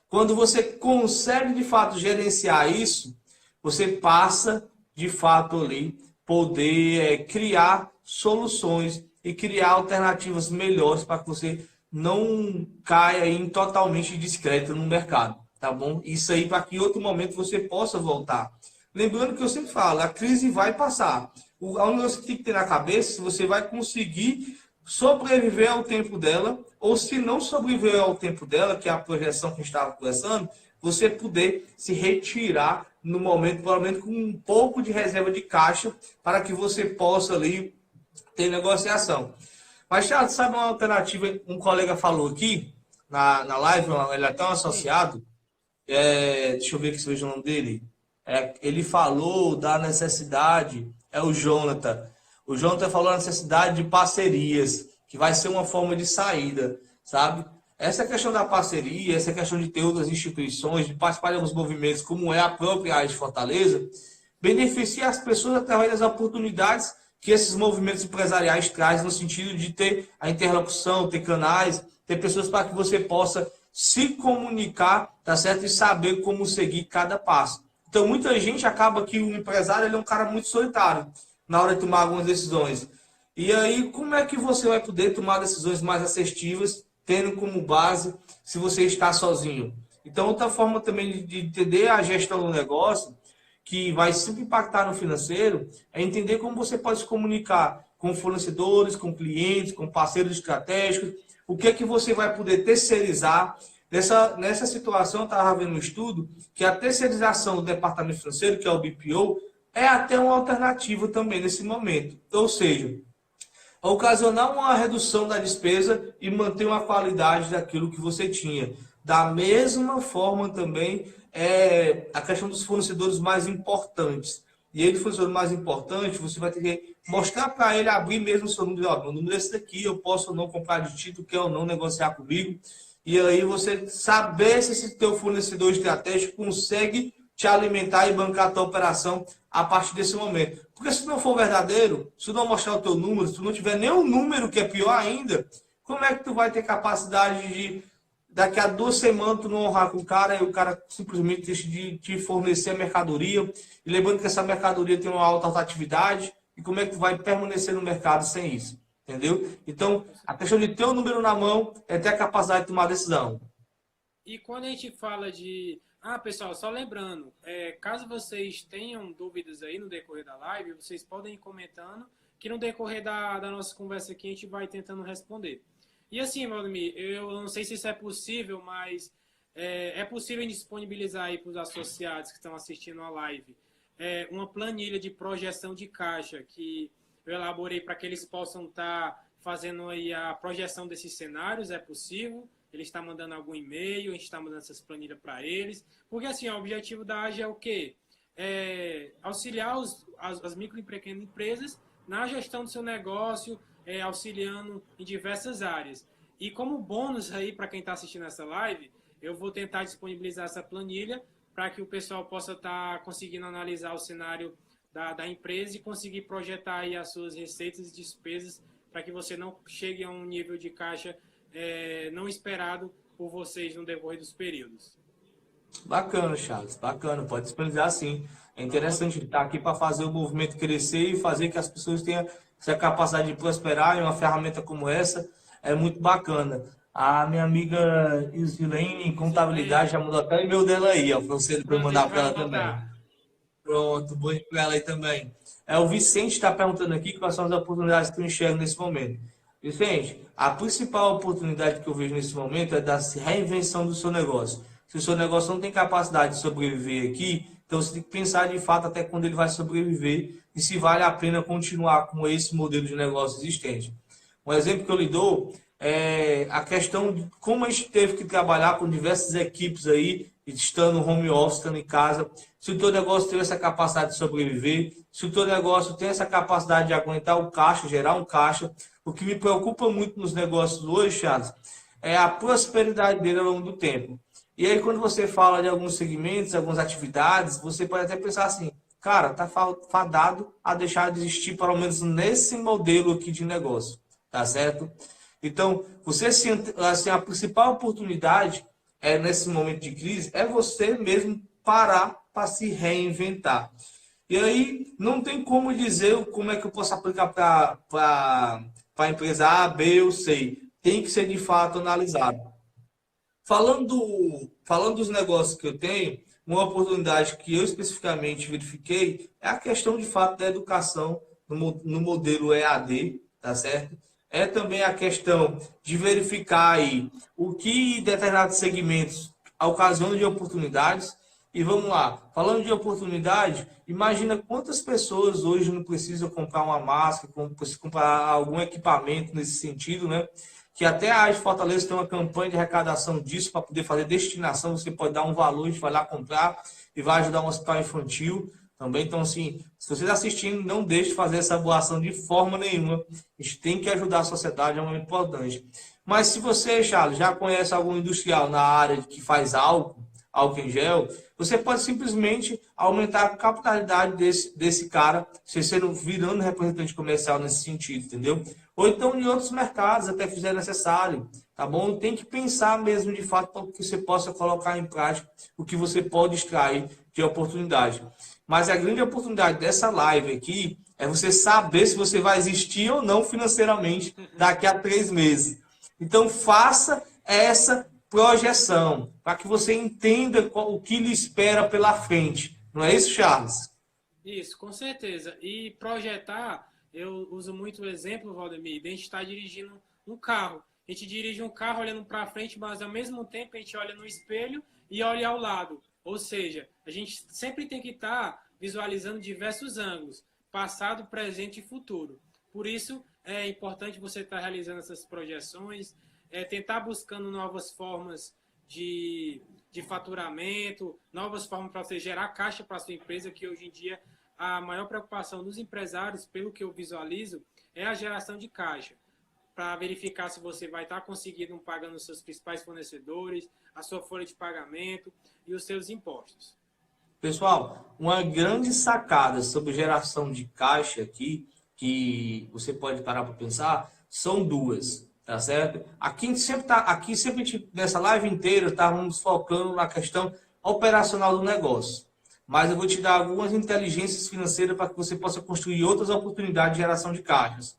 quando você consegue, de fato, gerenciar isso, você passa, de fato, ali, poder criar soluções e criar alternativas melhores para que você não caia em totalmente descrédito no mercado, tá bom? Isso aí para que em outro momento você possa voltar. Lembrando que eu sempre falo, a crise vai passar. A única coisa que tem que ter na cabeça, se você vai conseguir sobreviver ao tempo dela, ou se não sobreviver ao tempo dela, que é a projeção que a gente estava conversando, você poder se retirar no momento, provavelmente com um pouco de reserva de caixa, para que você possa ali ter negociação. Mas, Thiago, sabe uma alternativa? Um colega falou aqui na live, ele é até um associado, deixa eu ver aqui se eu vejo o nome dele. Ele falou da necessidade, é o Jonathan. O Jonathan falou da necessidade de parcerias, que vai ser uma forma de saída, sabe? Essa questão da parceria, essa questão de ter outras instituições, de participar de alguns movimentos, como é a própria área de Fortaleza, beneficia as pessoas através das oportunidades que esses movimentos empresariais trazem, no sentido de ter a interlocução, ter canais, ter pessoas para que você possa se comunicar, tá certo? E saber como seguir cada passo. Então, muita gente acaba que o empresário ele é um cara muito solitário na hora de tomar algumas decisões. E aí, como é que você vai poder tomar decisões mais assertivas, tendo como base se você está sozinho? Então, outra forma também de entender a gestão do negócio, que vai sempre impactar no financeiro, é entender como você pode se comunicar com fornecedores, com clientes, com parceiros estratégicos, o que é que você vai poder terceirizar. Nessa situação, eu estava vendo um estudo que a terceirização do departamento financeiro, que é o BPO, é até uma alternativa também nesse momento. Ou seja, ocasionar uma redução da despesa e manter uma qualidade daquilo que você tinha. Da mesma forma também a questão dos fornecedores mais importantes. E aí, do fornecedor mais importante, você vai ter que mostrar para ele, abrir mesmo o seu número. Ó, meu número é esse daqui, eu posso ou não comprar de título, quer ou não negociar comigo. E aí você saber se esse teu fornecedor estratégico consegue te alimentar e bancar a tua operação a partir desse momento. Porque se não for verdadeiro, se não mostrar o teu número, se tu não tiver nenhum número, que é pior ainda, como é que tu vai ter capacidade de, daqui a 2 semanas, tu não honrar com o cara e o cara simplesmente deixa de te fornecer a mercadoria? E lembrando que essa mercadoria tem uma alta rotatividade, e como é que tu vai permanecer no mercado sem isso? Entendeu? Então, a questão de ter o número na mão é ter a capacidade de tomar decisão. E quando a gente fala de... pessoal, só lembrando, caso vocês tenham dúvidas aí no decorrer da live, vocês podem ir comentando, que no decorrer da nossa conversa aqui a gente vai tentando responder. E assim, Valdemir, eu não sei se isso é possível, mas é possível disponibilizar aí para os associados que estão assistindo a live uma planilha de projeção de caixa que eu elaborei para que eles possam estar fazendo aí a projeção desses cenários. É possível? Ele está mandando algum e-mail, a gente está mandando essas planilhas para eles. Porque, assim, o objetivo da AGE é o quê? Auxiliar as micro e pequenas empresas na gestão do seu negócio, auxiliando em diversas áreas. E como bônus aí para quem está assistindo essa live, eu vou tentar disponibilizar essa planilha para que o pessoal possa estar conseguindo analisar o cenário da empresa e conseguir projetar aí as suas receitas e despesas para que você não chegue a um nível de caixa não esperado por vocês no decorrer dos períodos. Bacana, Charles, bacana, pode disponibilizar sim. É interessante estar aqui para fazer o movimento crescer e fazer que as pessoas tenham essa capacidade de prosperar, e uma ferramenta como essa é muito bacana. A minha amiga Isilene, em contabilidade, já mandou até o e-mail dela aí, ó, para você mandar para ela também. Pronto, vou para ela aí também. O Vicente está perguntando aqui quais são as oportunidades que tu enxerga nesse momento. Vicente, a principal oportunidade que eu vejo nesse momento é da reinvenção do seu negócio. Se o seu negócio não tem capacidade de sobreviver aqui, então você tem que pensar de fato até quando ele vai sobreviver e se vale a pena continuar com esse modelo de negócio existente. Um exemplo que eu lhe dou é a questão de como a gente teve que trabalhar com diversas equipes aí, estando no home office, estando em casa. Se o teu negócio tem essa capacidade de sobreviver, se o teu negócio tem essa capacidade de aguentar o caixa, gerar um caixa. O que me preocupa muito nos negócios hoje, Charles, é a prosperidade dele ao longo do tempo. E aí, quando você fala de alguns segmentos, algumas atividades, você pode até pensar assim, cara, tá fadado a deixar de existir, pelo menos nesse modelo aqui de negócio, tá certo? Então, você, assim, a principal oportunidade nesse momento de crise é você mesmo parar para se reinventar. E aí, não tem como dizer como é que eu posso aplicar para a empresa A, B ou C. Tem que ser de fato analisado. Falando dos negócios que eu tenho, uma oportunidade que eu especificamente verifiquei é a questão de fato da educação no modelo EAD, tá certo? É também a questão de verificar aí o que determinados segmentos ocasionam de oportunidades. E vamos lá, falando de oportunidade, imagina quantas pessoas hoje não precisam comprar uma máscara, precisam comprar algum equipamento nesse sentido, né? que até a AGE Fortaleza tem uma campanha de arrecadação disso para poder fazer destinação. Você pode dar um valor, a gente vai lá comprar e vai ajudar um hospital infantil também. Então, assim, se vocês assistindo, não deixe de fazer essa boa ação de forma nenhuma. A gente tem que ajudar a sociedade, é muito importante. Mas se você, Charles, já conhece algum industrial na área que faz álcool em gel, você pode simplesmente aumentar a capitalidade desse cara, você sendo virando representante comercial nesse sentido, entendeu? Ou então em outros mercados, até fizer necessário, tá bom? Tem que pensar mesmo de fato para que você possa colocar em prática o que você pode extrair de oportunidade. Mas a grande oportunidade dessa live aqui é você saber se você vai existir ou não financeiramente daqui a 3 meses. Então faça essa projeção, para que você entenda o que lhe espera pela frente. Não é isso, Charles? Isso, com certeza. E projetar, eu uso muito o exemplo, Valdemir, de a gente estar dirigindo um carro. A gente dirige um carro olhando para frente, mas ao mesmo tempo a gente olha no espelho e olha ao lado. Ou seja, a gente sempre tem que estar visualizando diversos ângulos, passado, presente e futuro. Por isso, é importante você estar realizando essas projeções, tentar buscando novas formas de faturamento, novas formas para você gerar caixa para a sua empresa, que hoje em dia a maior preocupação dos empresários, pelo que eu visualizo, é a geração de caixa, para verificar se você vai estar conseguindo pagando os seus principais fornecedores, a sua folha de pagamento e os seus impostos. Pessoal, uma grande sacada sobre geração de caixa aqui, que você pode parar para pensar, são duas. Tá certo? Aqui sempre nessa live inteira estávamos focando na questão operacional do negócio. Mas eu vou te dar algumas inteligências financeiras para que você possa construir outras oportunidades de geração de caixas.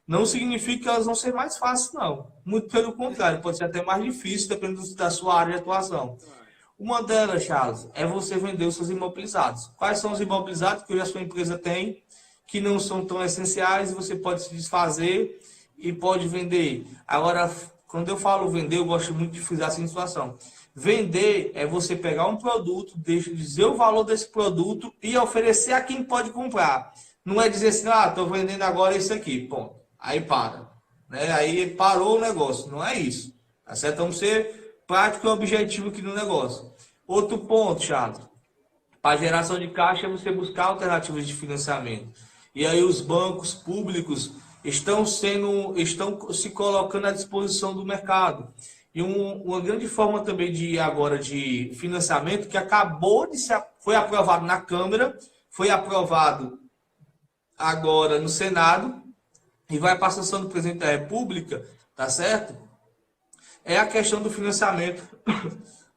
Não significa que elas vão ser mais fáceis, não. Muito pelo contrário, pode ser até mais difícil, dependendo da sua área de atuação. Uma delas, Charles, é você vender os seus imobilizados. Quais são os imobilizados que hoje a sua empresa tem, que não são tão essenciais, e você pode se desfazer e pode vender. Agora, quando eu falo vender, eu gosto muito de frisar essa situação. Vender é você pegar um produto, dizer o valor desse produto e oferecer a quem pode comprar. Não é dizer assim, estou vendendo agora isso aqui, ponto. Aí para. Né? Aí parou o negócio. Não é isso. Tá certo? Vamos ser prático e objetivo aqui no negócio. Outro ponto, Charles. Para geração de caixa é você buscar alternativas de financiamento. E aí os bancos públicos estão se colocando à disposição do mercado. E uma grande forma também de financiamento que foi aprovado na Câmara, foi aprovado agora no Senado e vai para a sanção do presidente da República, tá certo? É a questão do financiamento.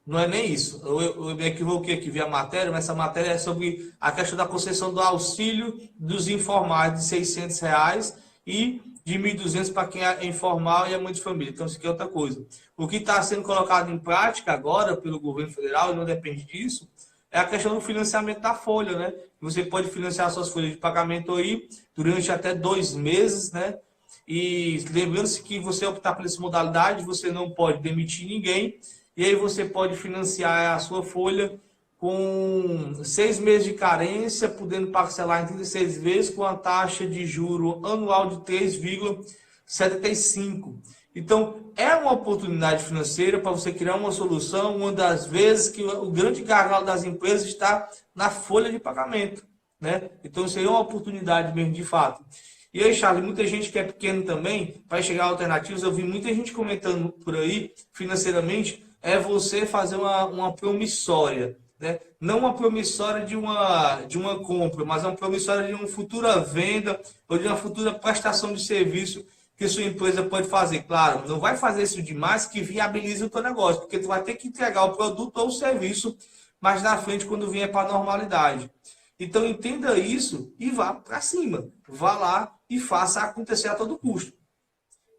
Não é nem isso. Eu me equivoquei aqui, vi a matéria, mas essa matéria é sobre a questão da concessão do auxílio dos informais de R$600 e de 1.200 para quem é informal e é mãe de família. Então, isso aqui é outra coisa. O que está sendo colocado em prática agora pelo governo federal, e não depende disso, é a questão do financiamento da folha, né? Você pode financiar suas folhas de pagamento aí durante até 2 meses, né? E lembrando-se que você optar por essa modalidade, você não pode demitir ninguém, e aí você pode financiar a sua folha com 6 meses de carência, podendo parcelar em 36 vezes com a taxa de juro anual de 3,75. Então, é uma oportunidade financeira para você criar uma solução, uma das vezes que o grande gargalo das empresas está na folha de pagamento, né? Então, isso aí é uma oportunidade mesmo, de fato. E aí, Charles, muita gente que é pequeno também, vai chegar a alternativas, eu vi muita gente comentando por aí, financeiramente, é você fazer uma promissória, né? Não uma promissória de uma compra, mas uma promissória de uma futura venda ou de uma futura prestação de serviço que sua empresa pode fazer. Claro, não vai fazer isso demais que viabilize o teu negócio, porque tu vai ter que entregar o produto ou o serviço mais na frente quando vier para a normalidade. Então entenda isso e vá para cima. Vá lá e faça acontecer a todo custo.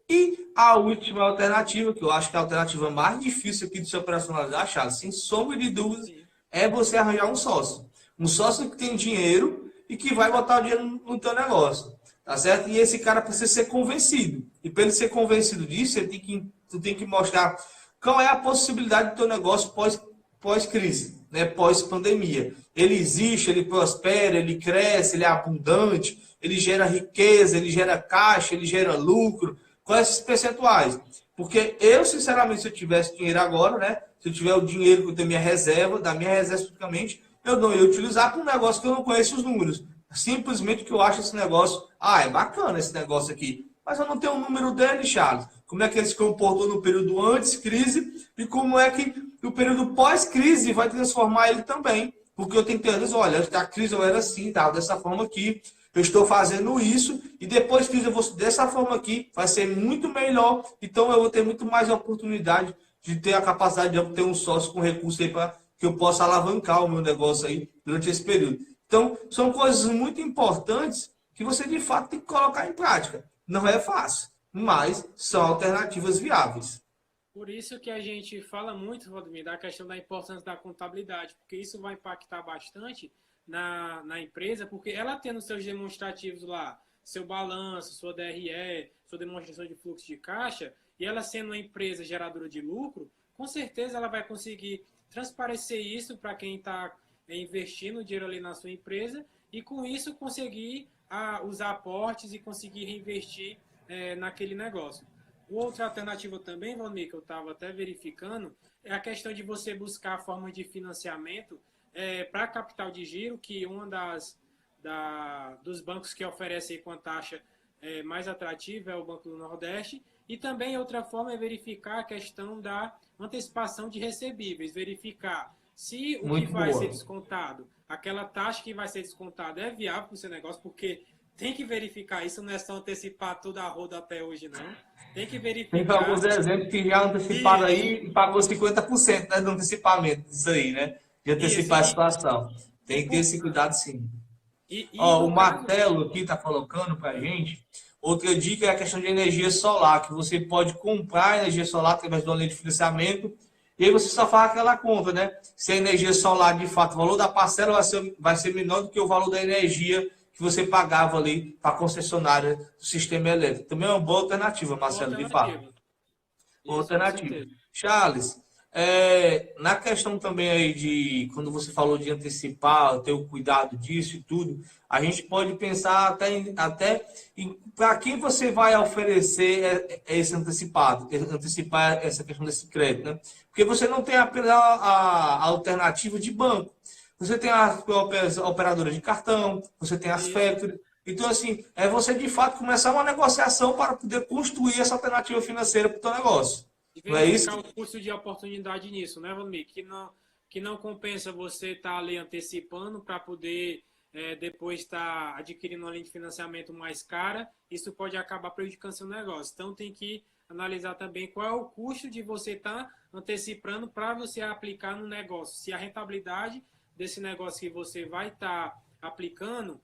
E a última alternativa, que eu acho que é a alternativa mais difícil aqui de se operacionalizar, Charles, sem sombra de dúvidas, é você arranjar um sócio. Um sócio que tem dinheiro e que vai botar o dinheiro no teu negócio. Tá certo? E esse cara precisa ser convencido. E para ele ser convencido disso, tu tem que mostrar qual é a possibilidade do teu negócio pós-crise, né? Pós-pandemia. Ele existe, ele prospera, ele cresce, ele é abundante, ele gera riqueza, ele gera caixa, ele gera lucro. Quais esses percentuais? Porque eu, sinceramente, se eu tivesse dinheiro agora, né? Se eu tiver o dinheiro que eu tenho minha reserva, da minha reserva especificamente, eu não ia utilizar para um negócio que eu não conheço os números. Simplesmente que eu acho esse negócio, é bacana esse negócio aqui. Mas eu não tenho o número dele, Charles. Como é que ele se comportou no período antes crise e como é que o período pós-crise vai transformar ele também. Porque eu tenho que ter, olha, antes da crise eu era assim, tá, dessa forma aqui, eu estou fazendo isso, e depois que eu vou dessa forma aqui, vai ser muito melhor, então eu vou ter muito mais oportunidade de ter a capacidade de ter um sócio com recurso aí para que eu possa alavancar o meu negócio aí durante esse período. Então, são coisas muito importantes que você de fato tem que colocar em prática. Não é fácil, mas são alternativas viáveis. Por isso que a gente fala muito, Valdemir, da questão da importância da contabilidade, porque isso vai impactar bastante na empresa, porque ela tendo seus demonstrativos lá, seu balanço, sua DRE, sua demonstração de fluxo de caixa, e ela sendo uma empresa geradora de lucro, com certeza ela vai conseguir transparecer isso para quem está investindo dinheiro ali na sua empresa e com isso conseguir usar aportes e conseguir reinvestir naquele negócio. Outra alternativa também, Valmir, que eu estava até verificando, é a questão de você buscar formas de financiamento para capital de giro, que uma dos bancos que oferece com a taxa mais atrativa é o Banco do Nordeste. E também outra forma é verificar a questão da antecipação de recebíveis, verificar se o Muito que vai boa. ser descontado, aquela taxa que vai ser descontada é viável para o seu negócio, porque tem que verificar isso, não é só antecipar toda a roda até hoje, não. Tem que Tem verificar. alguns exemplos que já anteciparam aí e pagou 50%, né, do antecipamento disso aí, né? De Isso, antecipar a situação. Tem que ter esse cuidado, sim. Ó, o no caso, Martelo aqui está colocando para a gente. Outra dica é a questão de energia solar, que você pode comprar energia solar através do linha de financiamento, e aí você só faz aquela conta, né? Se a energia solar, de fato, o valor da parcela vai ser menor do que o valor da energia que você pagava ali para a concessionária do sistema elétrico. Também é uma boa alternativa, Marcelo, de fato. Uma isso, com alternativa. certeza. Charles, na questão também aí de, quando você falou de antecipar, ter o cuidado disso e tudo, a gente pode pensar até para quem você vai oferecer esse antecipado, antecipar essa questão desse crédito, né? Porque você não tem apenas a alternativa de banco. Você tem as operadoras de cartão, você tem as factories. Então, assim, é você de fato começar uma negociação para poder construir essa alternativa financeira para o seu negócio. E Não é isso? verificar o custo de oportunidade nisso, né, Valmir? Que não compensa você estar ali antecipando para poder depois estar adquirindo uma linha de financiamento mais cara. Isso pode acabar prejudicando seu negócio. Então, tem que analisar também qual é o custo de você estar antecipando para você aplicar no negócio. Se a rentabilidade desse negócio que você vai estar aplicando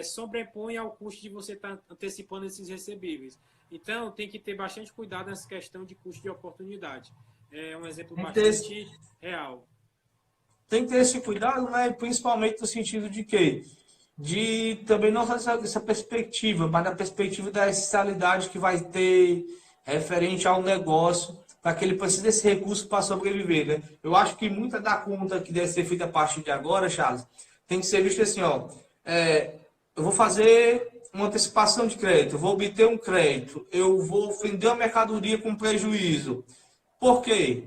sobrepõe ao custo de você estar antecipando esses recebíveis. Então, tem que ter bastante cuidado nessa questão de custo de oportunidade. É um exemplo bastante real. Tem que ter esse cuidado, né? Principalmente no sentido de quê? De também não só essa perspectiva, mas da perspectiva da essencialidade que vai ter referente ao negócio, para que ele precise desse recurso para sobreviver, né? Eu acho que muita da conta que deve ser feita a partir de agora, Charles, tem que ser visto assim, ó. Eu vou fazer uma antecipação de crédito, eu vou obter um crédito, eu vou vender uma mercadoria com prejuízo. Por quê?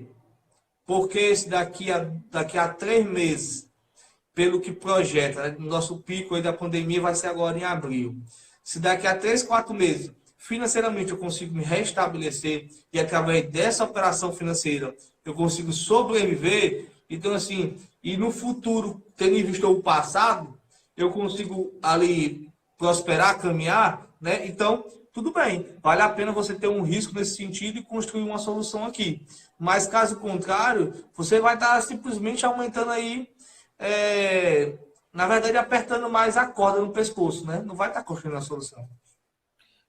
Porque se daqui a 3 meses, pelo que projeta, né, nosso pico aí da pandemia vai ser agora em abril. Se daqui a 3, 4 meses, financeiramente eu consigo me restabelecer e através dessa operação financeira eu consigo sobreviver, então assim, e no futuro, tendo em vista o passado, eu consigo ali prosperar, caminhar, né? Então, tudo bem, vale a pena você ter um risco nesse sentido e construir uma solução aqui. Mas, caso contrário, você vai estar simplesmente aumentando aí, na verdade, apertando mais a corda no pescoço, né? Não vai estar construindo a solução.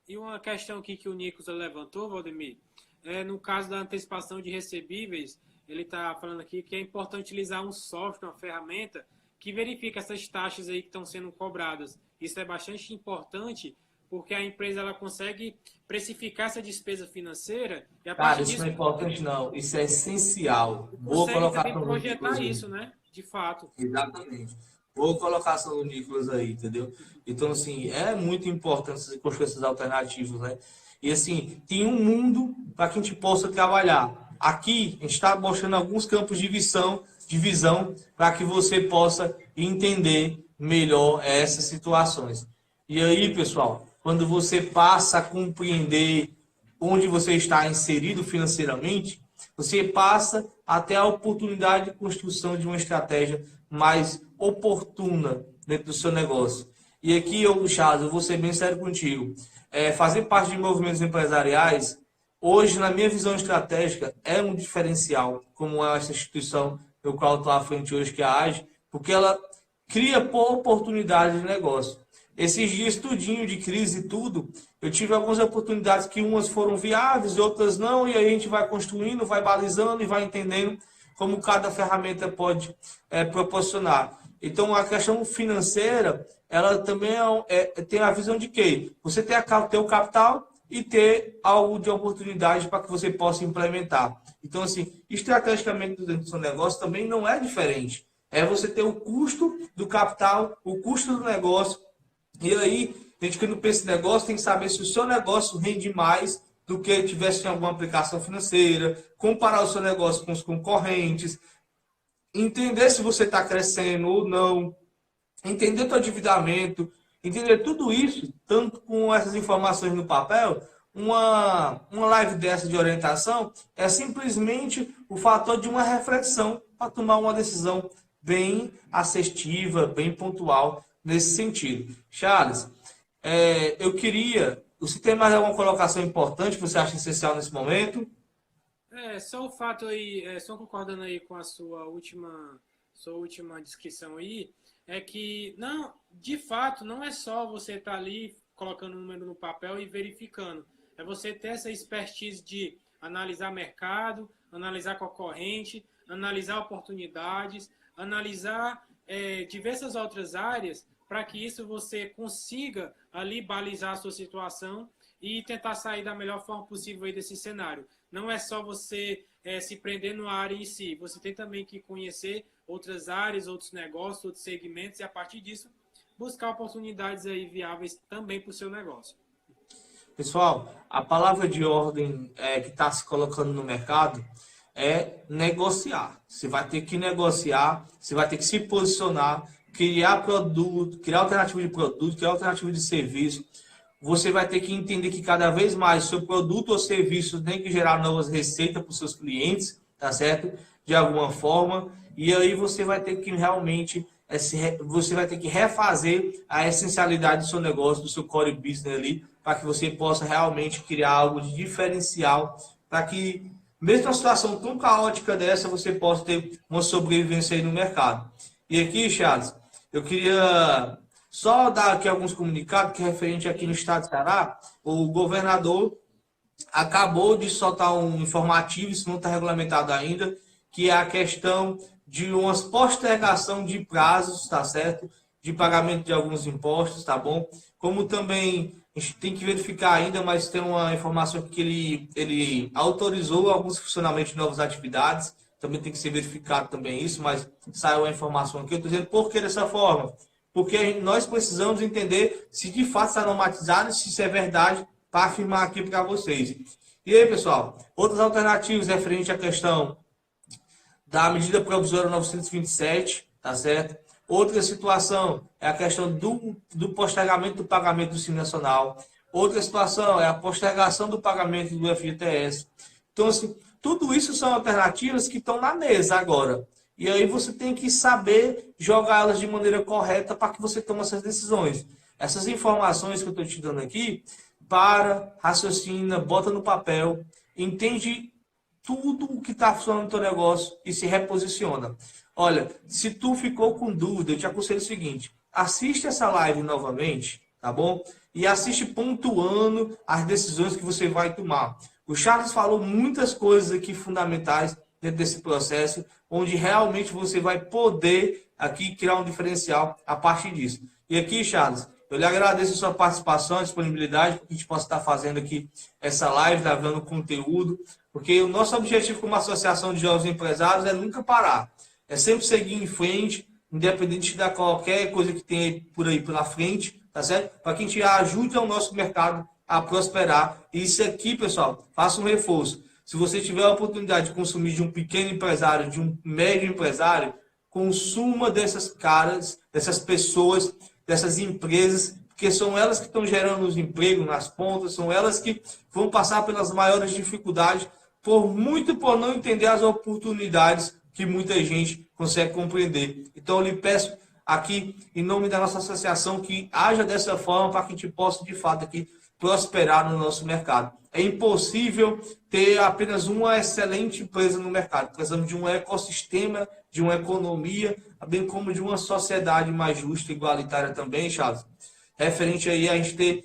E uma questão aqui que o Nicolas levantou, Valdemir, no caso da antecipação de recebíveis, ele está falando aqui que é importante utilizar um software, uma ferramenta, que verifica essas taxas aí que estão sendo cobradas. Isso é bastante importante, porque a empresa ela consegue precificar essa despesa financeira e a Cara, partir isso disso não é importante, não. Isso é essencial. Boa consegue também colocação. projetar isso, né? De fato. Exatamente. Boa colocação do Nicolas aí, entendeu? Então, assim, é muito importante você construir essas alternativas, né? E, assim, tem um mundo para que a gente possa trabalhar. Aqui, a gente está mostrando alguns campos de visão para que você possa entender melhor essas situações. E aí, pessoal, quando você passa a compreender onde você está inserido financeiramente, você passa até a oportunidade de construção de uma estratégia mais oportuna dentro do seu negócio. E aqui, Charles, eu vou ser bem sério contigo. Fazer parte de movimentos empresariais, hoje, na minha visão estratégica, é um diferencial, como é essa instituição do qual eu estou à frente hoje, que é a AGE, porque ela cria oportunidades de negócio. Esses dias, tudinho de crise e tudo, eu tive algumas oportunidades que umas foram viáveis, outras não, e aí a gente vai construindo, vai balizando e vai entendendo como cada ferramenta pode proporcionar. Então, a questão financeira, ela também tem a visão de que você ter o capital e ter algo de oportunidade para que você possa implementar. Então, assim, estrategicamente dentro do seu negócio também não é diferente. É você ter o custo do capital, o custo do negócio. E aí, a gente que não pensa em negócio tem que saber se o seu negócio rende mais do que tivesse em alguma aplicação financeira, comparar o seu negócio com os concorrentes, entender se você está crescendo ou não, entender o seu endividamento, entender tudo isso, tanto com essas informações no papel. Uma live dessa de orientação é simplesmente o fator de uma reflexão para tomar uma decisão bem assertiva, bem pontual nesse sentido. Charles, eu queria... Você tem mais alguma colocação importante que você acha essencial nesse momento? Só o fato aí, só concordando aí com a sua última descrição aí, é que, não, de fato, não é só você estar ali colocando o número no papel e verificando. É você ter essa expertise de analisar mercado, analisar concorrente, analisar oportunidades, analisar diversas outras áreas, para que isso você consiga ali balizar a sua situação e tentar sair da melhor forma possível aí desse cenário. Não é só você se prender numa área em si, você tem também que conhecer outras áreas, outros negócios, outros segmentos, e a partir disso buscar oportunidades aí viáveis também para o seu negócio. Pessoal, a palavra de ordem que está se colocando no mercado é negociar. Você vai ter que negociar, você vai ter que se posicionar, criar produto, criar alternativa de produto, criar alternativa de serviço. Você vai ter que entender que cada vez mais o seu produto ou serviço tem que gerar novas receitas para os seus clientes, tá certo? De alguma forma. E aí você vai ter que realmente, você vai ter que refazer a essencialidade do seu negócio, do seu core business ali, para que você possa realmente criar algo de diferencial, para que, mesmo numa situação tão caótica dessa, você possa ter uma sobrevivência aí no mercado. E aqui, Charles, eu queria só dar aqui alguns comunicados que referente aqui no estado de Ceará, o governador acabou de soltar um informativo, isso não está regulamentado ainda, que é a questão de uma postergação de prazos, tá certo? De pagamento de alguns impostos, tá bom? Como também a gente tem que verificar ainda, mas tem uma informação que ele autorizou alguns funcionamentos de novas atividades, também tem que ser verificado também isso, mas saiu a informação aqui. Eu estou dizendo por que dessa forma? Porque nós precisamos entender se de fato está normatizado, se isso é verdade, para afirmar aqui para vocês. E aí, pessoal, outras alternativas referente à questão da medida provisória 927, tá certo? Outra situação é a questão do postergamento do pagamento do Simples Nacional. Outra situação é a postergação do pagamento do FGTS. Então, assim, tudo isso são alternativas que estão na mesa agora. E aí você tem que saber jogá-las de maneira correta para que você tome essas decisões. Essas informações que eu estou te dando aqui, raciocina, bota no papel, entende tudo o que está funcionando no teu negócio e se reposiciona. Olha, se tu ficou com dúvida, eu te aconselho o seguinte, assiste essa live novamente, tá bom? E assiste pontuando as decisões que você vai tomar. O Charles falou muitas coisas aqui fundamentais dentro desse processo, onde realmente você vai poder aqui criar um diferencial a partir disso. E aqui, Charles, eu lhe agradeço a sua participação, a disponibilidade, para que a gente possa estar fazendo aqui essa live, dando conteúdo, porque o nosso objetivo como associação de jovens empresários é nunca parar, é sempre seguir em frente, independente da qualquer coisa que tem por aí pela frente, tá certo? Para que a gente ajude o nosso mercado a prosperar. E isso aqui, pessoal, faça um reforço. Se você tiver a oportunidade de consumir de um pequeno empresário, de um médio empresário, consuma dessas caras, dessas pessoas, dessas empresas, porque são elas que estão gerando os empregos nas pontas, são elas que vão passar pelas maiores dificuldades, por não entender as oportunidades que muita gente consegue compreender. Então, eu lhe peço aqui, em nome da nossa associação, que haja dessa forma para que a gente possa, de fato, aqui prosperar no nosso mercado. É impossível ter apenas uma excelente empresa no mercado. Precisamos de um ecossistema, de uma economia, bem como de uma sociedade mais justa e igualitária também, Charles. Referente aí a gente ter,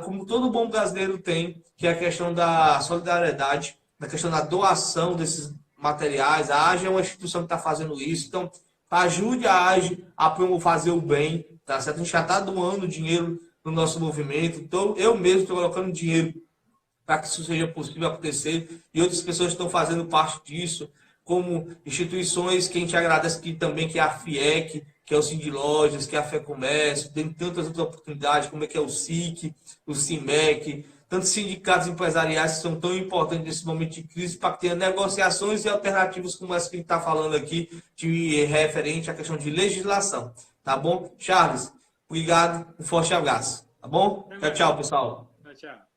como todo bom brasileiro tem, que é a questão da solidariedade, a questão da doação desses materiais. A AGE é uma instituição que está fazendo isso, então ajude a AGE a fazer o bem, tá certo? A gente já está doando dinheiro no nosso movimento, então eu mesmo estou colocando dinheiro para que isso seja possível acontecer, e outras pessoas estão fazendo parte disso, como instituições que a gente agradece aqui também, que é a FIEC, que é o Cindy Lojas, que é a FEComércio, tem tantas outras oportunidades, como é que é o SIC, o CIMEC, tantos sindicatos empresariais que são tão importantes nesse momento de crise para que tenha negociações e alternativas como essa que a gente está falando aqui, de referente à questão de legislação. Tá bom? Charles, obrigado, um forte abraço. Tá bom? Tchau, tchau, pessoal. Tchau, tchau.